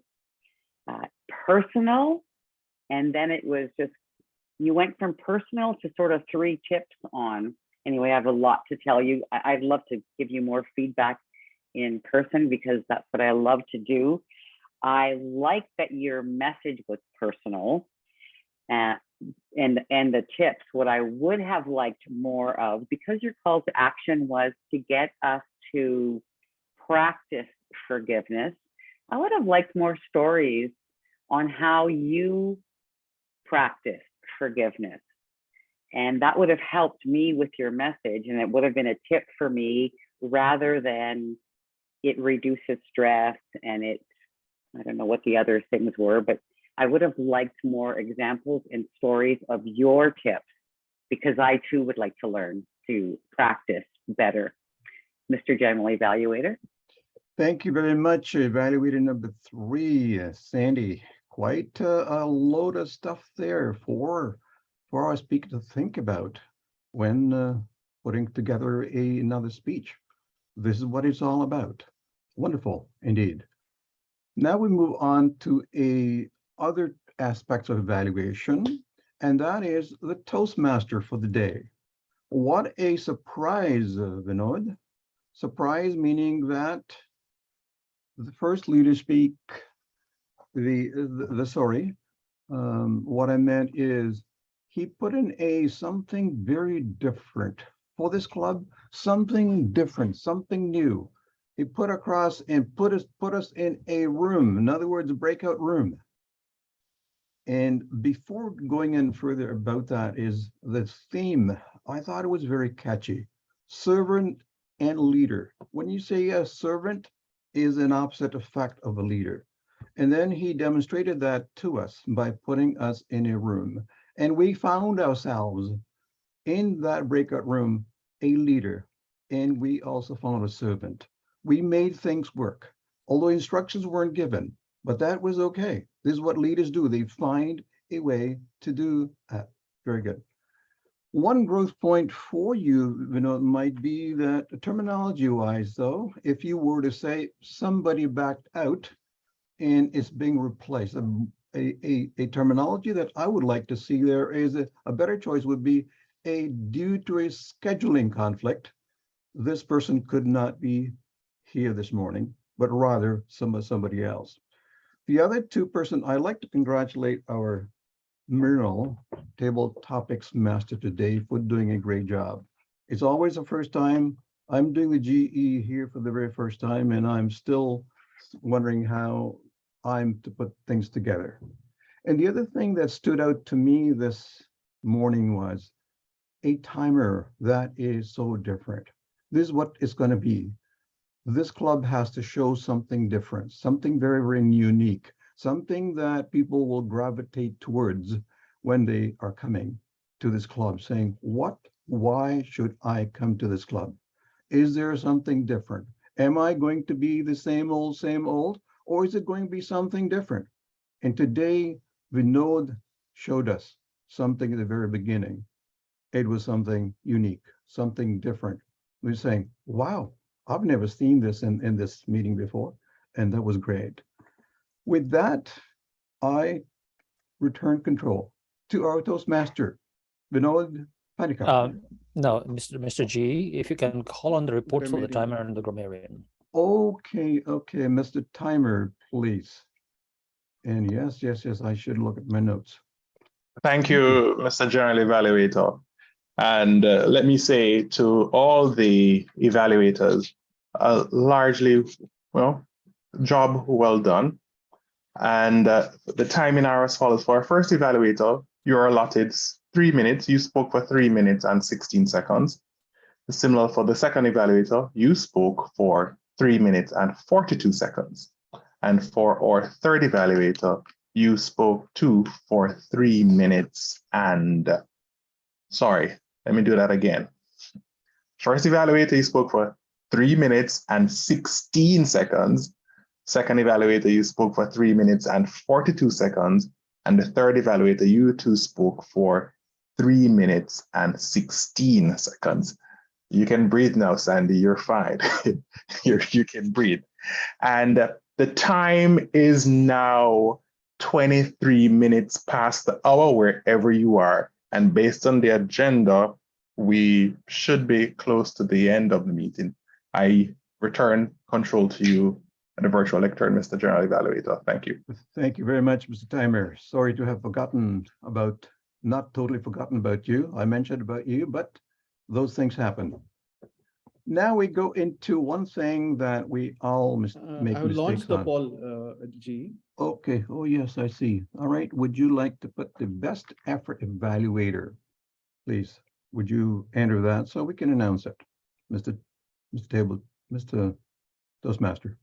personal, and then it was just, you went from personal to sort of 3 tips on. Anyway, I have a lot to tell you. I'd love to give you more feedback in person, because that's what I love to do. I like that your message was personal. and the tips, what I would have liked more of, because your call to action was to get us to practice forgiveness, I would have liked more stories on how you practice forgiveness. And that would have helped me with your message, and it would have been a tip for me rather than it reduces stress and it, I don't know what the other things were, but I would have liked more examples and stories of your tips, because I too would like to learn to practice better. Mr. General Evaluator. Thank you very much. Evaluator number 3, Sandi. Quite a load of stuff there for our speaker to think about when putting together another speech. This is what it's all about. Wonderful indeed. Now we move on to other aspects of evaluation, and that is the Toastmaster for the day. What a surprise, Vinod. Surprise meaning that the first leader speak, what I meant is he put in something very different for this club, something different, something new. He put across and put us in a room, in other words, a breakout room. And before going in further about that is the theme. I thought it was very catchy. Servant and leader. When you say a servant is an opposite effect of a leader. And then he demonstrated that to us by putting us in a room. And we found ourselves in that breakout room, a leader, and we also found a servant. We made things work, although instructions weren't given, but that was okay. This is what leaders do. They find a way to do that. Very good. One growth point for you, Vinod, might be that terminology-wise, though, if you were to say somebody backed out and it's being replaced, a terminology that I would like to see there is a better choice would be due to a scheduling conflict, this person could not be here this morning, but rather somebody else. The other two person, I'd like to congratulate our Myrtle Table Topics Master today for doing a great job. It's always the first time. I'm doing the GE here for the very first time, and I'm still wondering how I'm to put things together. And the other thing that stood out to me this morning was a timer that is so different. This is what it's going to be. This club has to show something different, something very, very unique, something that people will gravitate towards when they are coming to this club, saying, why should I come to this club? Is there something different? Am I going to be the same old, or is it going to be something different? And today, Vinod showed us something at the very beginning. It was something unique, something different. We're saying, wow, I've never seen this in this meeting before, and that was great. With that, I return control to our Toastmaster, Vinod Panicker. No, Mr. G, if you can call on the report for the timer and the grammarian. Okay, Mr. Timer, please. And yes, I should look at my notes. Thank you, Mr. General Evaluator. And let me say to all the evaluators, largely, job well done. And the timing are as follows. For our first evaluator, you're allotted 3 minutes. You spoke for 3 minutes and 16 seconds. Similar for the second evaluator, you spoke for 3 minutes and 42 seconds. And for our third evaluator, you spoke for 3 minutes and, sorry, let me do that again. First evaluator, you spoke for 3 minutes and 16 seconds. Second evaluator, you spoke for 3 minutes and 42 seconds. And the third evaluator, you two spoke for 3 minutes and 16 seconds. You can breathe now, Sandi, you're fine. You can breathe. And the time is now 23 minutes past the hour wherever you are. And based on the agenda, we should be close to the end of the meeting. I return control to you at the virtual lectern, Mr. General Evaluator. Thank you. Thank you very much, Mr. Timer. Sorry to have forgotten about not totally forgotten about you. I mentioned about you, but those things happen. Now we go into one thing that we all make I've mistakes launched the on. poll, G. Okay. Oh, yes, I see. All right. Would you like to put the best effort evaluator, please? Would you enter that so we can announce it, Mr. Toastmaster?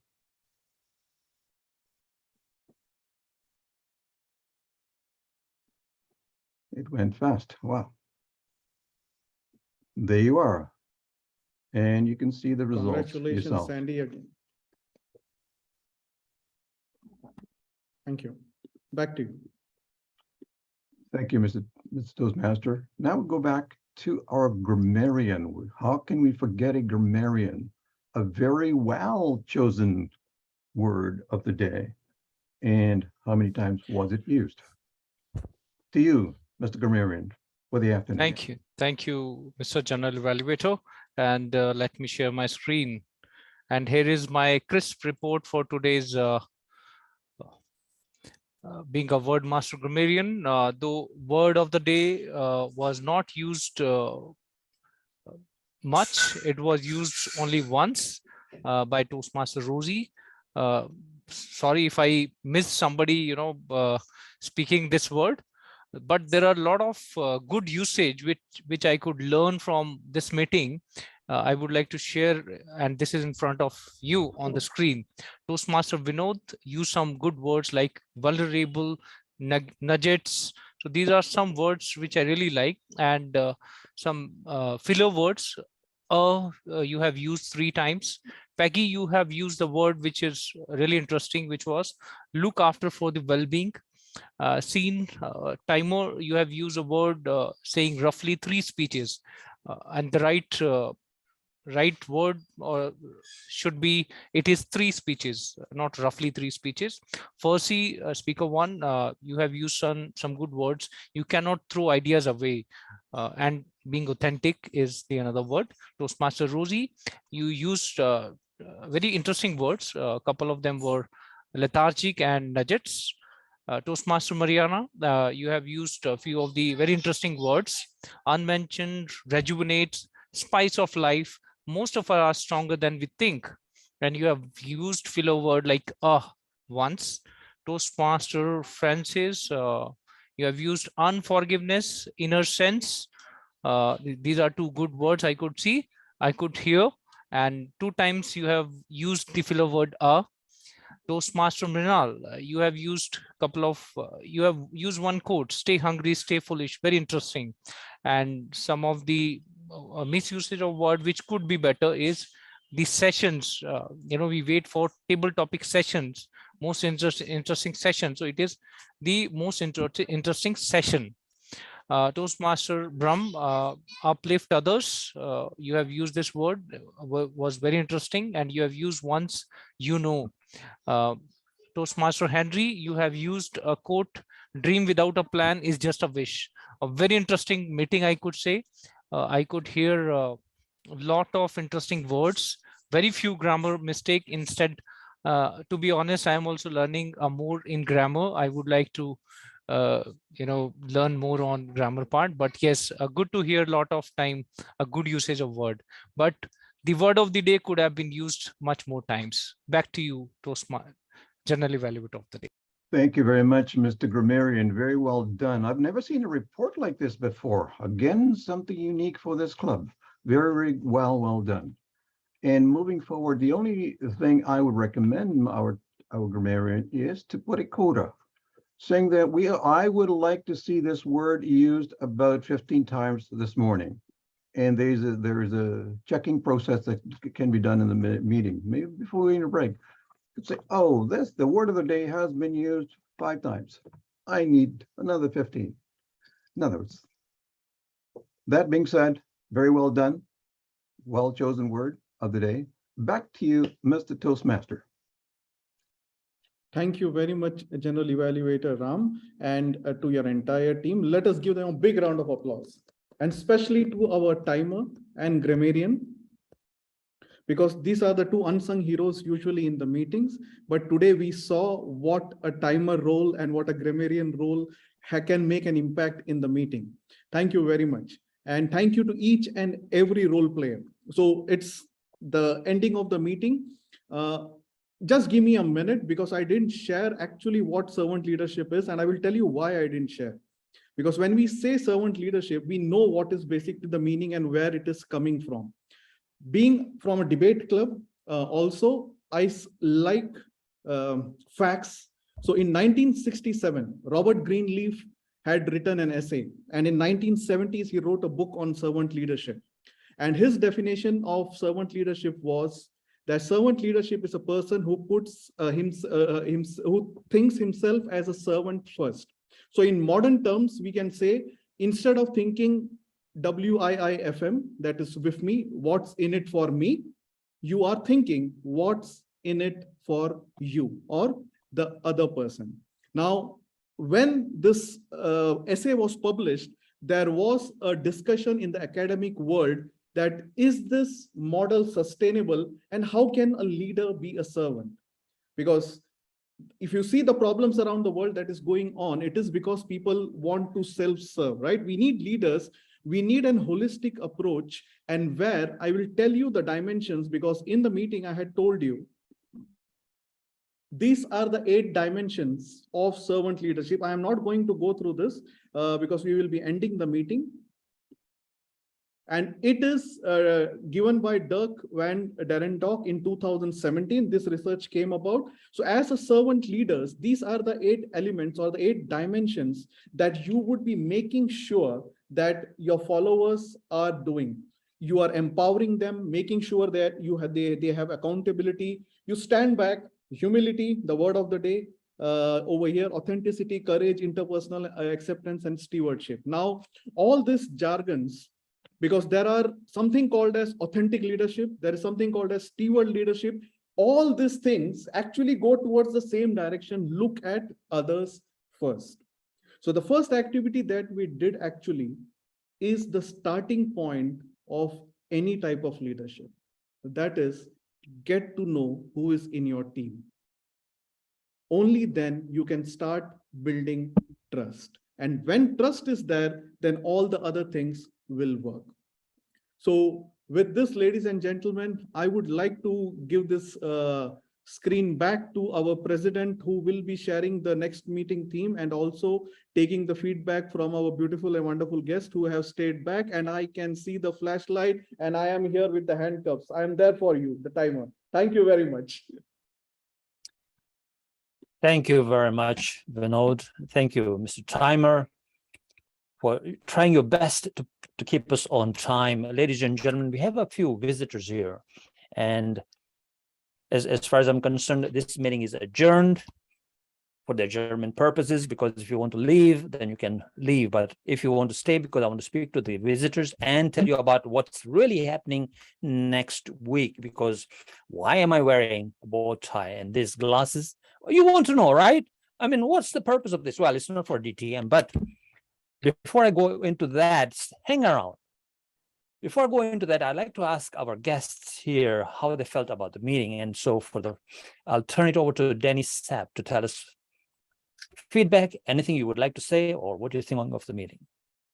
It went fast. Wow. There you are. And you can see the results Congratulations, yourself. Sandy, again. Thank you. Back to you. Thank you, Mr. Toastmaster. Now we'll go back to our grammarian. How can we forget a grammarian? A very well chosen word of the day. And how many times was it used? To you, Mr. Grammarian, for the afternoon. Thank you. Thank you, Mr. General Evaluator. And let me share my screen. And here is my crisp report for today's being a word master grammarian. Though word of the day was not used much, it was used only once by Toastmaster Rosie. Sorry if I missed somebody, speaking this word, but there are a lot of good usage which I could learn from this meeting. I would like to share, and this is in front of you on the screen. Toastmaster Vinod used some good words like vulnerable, nuggets. So these are some words which I really like, and some filler words. You have used 3 times. Peggy, you have used the word which is really interesting, which was look after for the well-being. Seen timer, you have used a word saying roughly 3 speeches, and the right word or should be it is 3 speeches, not roughly 3 speeches. Fursey, speaker 1, you have used some good words. You cannot throw ideas away, and being authentic is the another word. Toastmaster Rosie, you used very interesting words. A couple of them were lethargic and nuggets. Toastmaster Marianna, you have used a few of the very interesting words: unmentioned, rejuvenate, spice of life. Most of us are stronger than we think. And you have used filler word like once. Toastmaster Francoise, you have used unforgiveness, inner sense. These are 2 good words I could see, I could hear. And 2 times you have used the filler word Toastmaster Mrinal, you have used a couple of, you have used 1 quote, stay hungry, stay foolish, very interesting. And some of the misusage of word which could be better is the sessions. We wait for table topic sessions, most interesting session. So it is the most interesting session. Toastmaster Brahm, uplift others. You have used this word, was very interesting, and you have used once, Toastmaster Henry, you have used a quote, dream without a plan is just a wish. A very interesting meeting, I could say. I could hear a lot of interesting words, very few grammar mistake. Instead, to be honest, I am also learning more in grammar. I would like to learn more on grammar part, but yes, good to hear a lot of time, a good usage of word. But the word of the day could have been used much more times. Back to you, Toastmaster, General Evaluator of the day. Thank you very much, Mr. Grammarian. Very well done. I've never seen a report like this before. Again, something unique for this club. Very well done. And moving forward, the only thing I would recommend our grammarian is to put a quota, saying that I would like to see this word used about 15 times this morning. And there's a checking process that can be done in the meeting, maybe before we need a break. You could say, oh, the word of the day has been used 5 times. I need another 15. In other words, that being said, very well done. Well chosen word of the day. Back to you, Mr. Toastmaster. Thank you very much, General Evaluator Ram, and to your entire team. Let us give them a big round of applause, and especially to our timer and grammarian, because these are the two unsung heroes usually in the meetings. But today we saw what a timer role and what a grammarian role can make an impact in the meeting. Thank you very much. And thank you to each and every role player. So it's the ending of the meeting. Just give me a minute, because I didn't share actually what servant leadership is, and I will tell you why I didn't share. Because when we say servant leadership, we know what is basically the meaning and where it is coming from. Being from a debate club, also, I like facts. So in 1967, Robert Greenleaf had written an essay, and in 1970s, he wrote a book on servant leadership. And his definition of servant leadership was that servant leadership is a person who puts who thinks himself as a servant first. So in modern terms, we can say, instead of thinking WIIFM, that is with me, what's in it for me, you are thinking what's in it for you or the other person. Now, when this essay was published, there was a discussion in the academic world that is this model sustainable, and how can a leader be a servant? Because if you see the problems around the world that is going on, it is because people want to self-serve, right? We need leaders. We need an holistic approach, and where I will tell you the dimensions, because in the meeting I had told you, these are the 8 dimensions of servant leadership. I am not going to go through this because we will be ending the meeting. And it is given by Dirk van Derendonk in 2017. This research came about. So as a servant leaders, these are the 8 elements or the 8 dimensions that you would be making sure that your followers are doing. You are empowering them, making sure that they have accountability. You stand back, humility, the word of the day over here, authenticity, courage, interpersonal acceptance, and stewardship. Now, all these jargons, because there are something called as authentic leadership, there is something called as steward leadership. All these things actually go towards the same direction. Look at others first. So the first activity that we did actually is the starting point of any type of leadership. That is, get to know who is in your team. Only then you can start building trust. And when trust is there, then all the other things will work. So with this, ladies and gentlemen, I would like to give this screen back to our president, who will be sharing the next meeting theme and also taking the feedback from our beautiful and wonderful guests who have stayed back. And I can see the flashlight, and I am here with the handcuffs. I am there for you, the timer. Thank you very much. Thank you very much, Vinod. Thank you, Mr. Timer, for trying your best to keep us on time. Ladies and gentlemen, we have a few visitors here. And as far as I'm concerned, this meeting is adjourned for the adjournment purposes, because if you want to leave, then you can leave. But if you want to stay, because I want to speak to the visitors and tell you about what's really happening next week, because why am I wearing a bow tie and these glasses? You want to know, right? I mean, what's the purpose of this? Well, it's not for DTM, but before I go into that, hang around. Before I go into that, I'd like to ask our guests here how they felt about the meeting. And so I'll turn it over to Danny Sapp to tell us feedback, anything you would like to say, or what do you think of the meeting?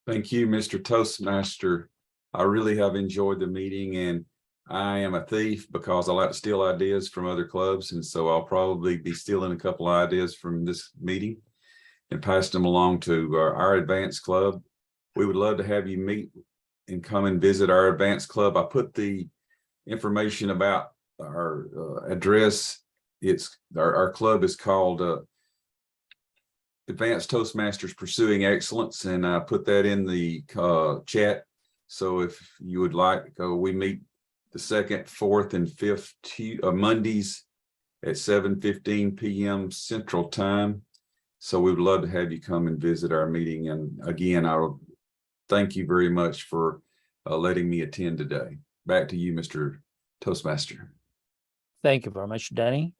Thank you, Mr. Toastmaster. I really have enjoyed the meeting, and I am a thief because I like to steal ideas from other clubs. And so I'll probably be stealing a couple of ideas from this meeting and pass them along to our advanced club. We would love to have you meet and come and visit our advanced club. I put the information about our address. It's our club is called Advanced Toastmasters Pursuing Excellence, and I put that in the chat. So if you would like, we meet the 2nd, 4th, and 5th Mondays at 7:15 p.m. Central Time. So we would love to have you come and visit our meeting. And again, I will thank you very much for letting me attend today. Back to you, Mr. Toastmaster. Thank you very much, Danny.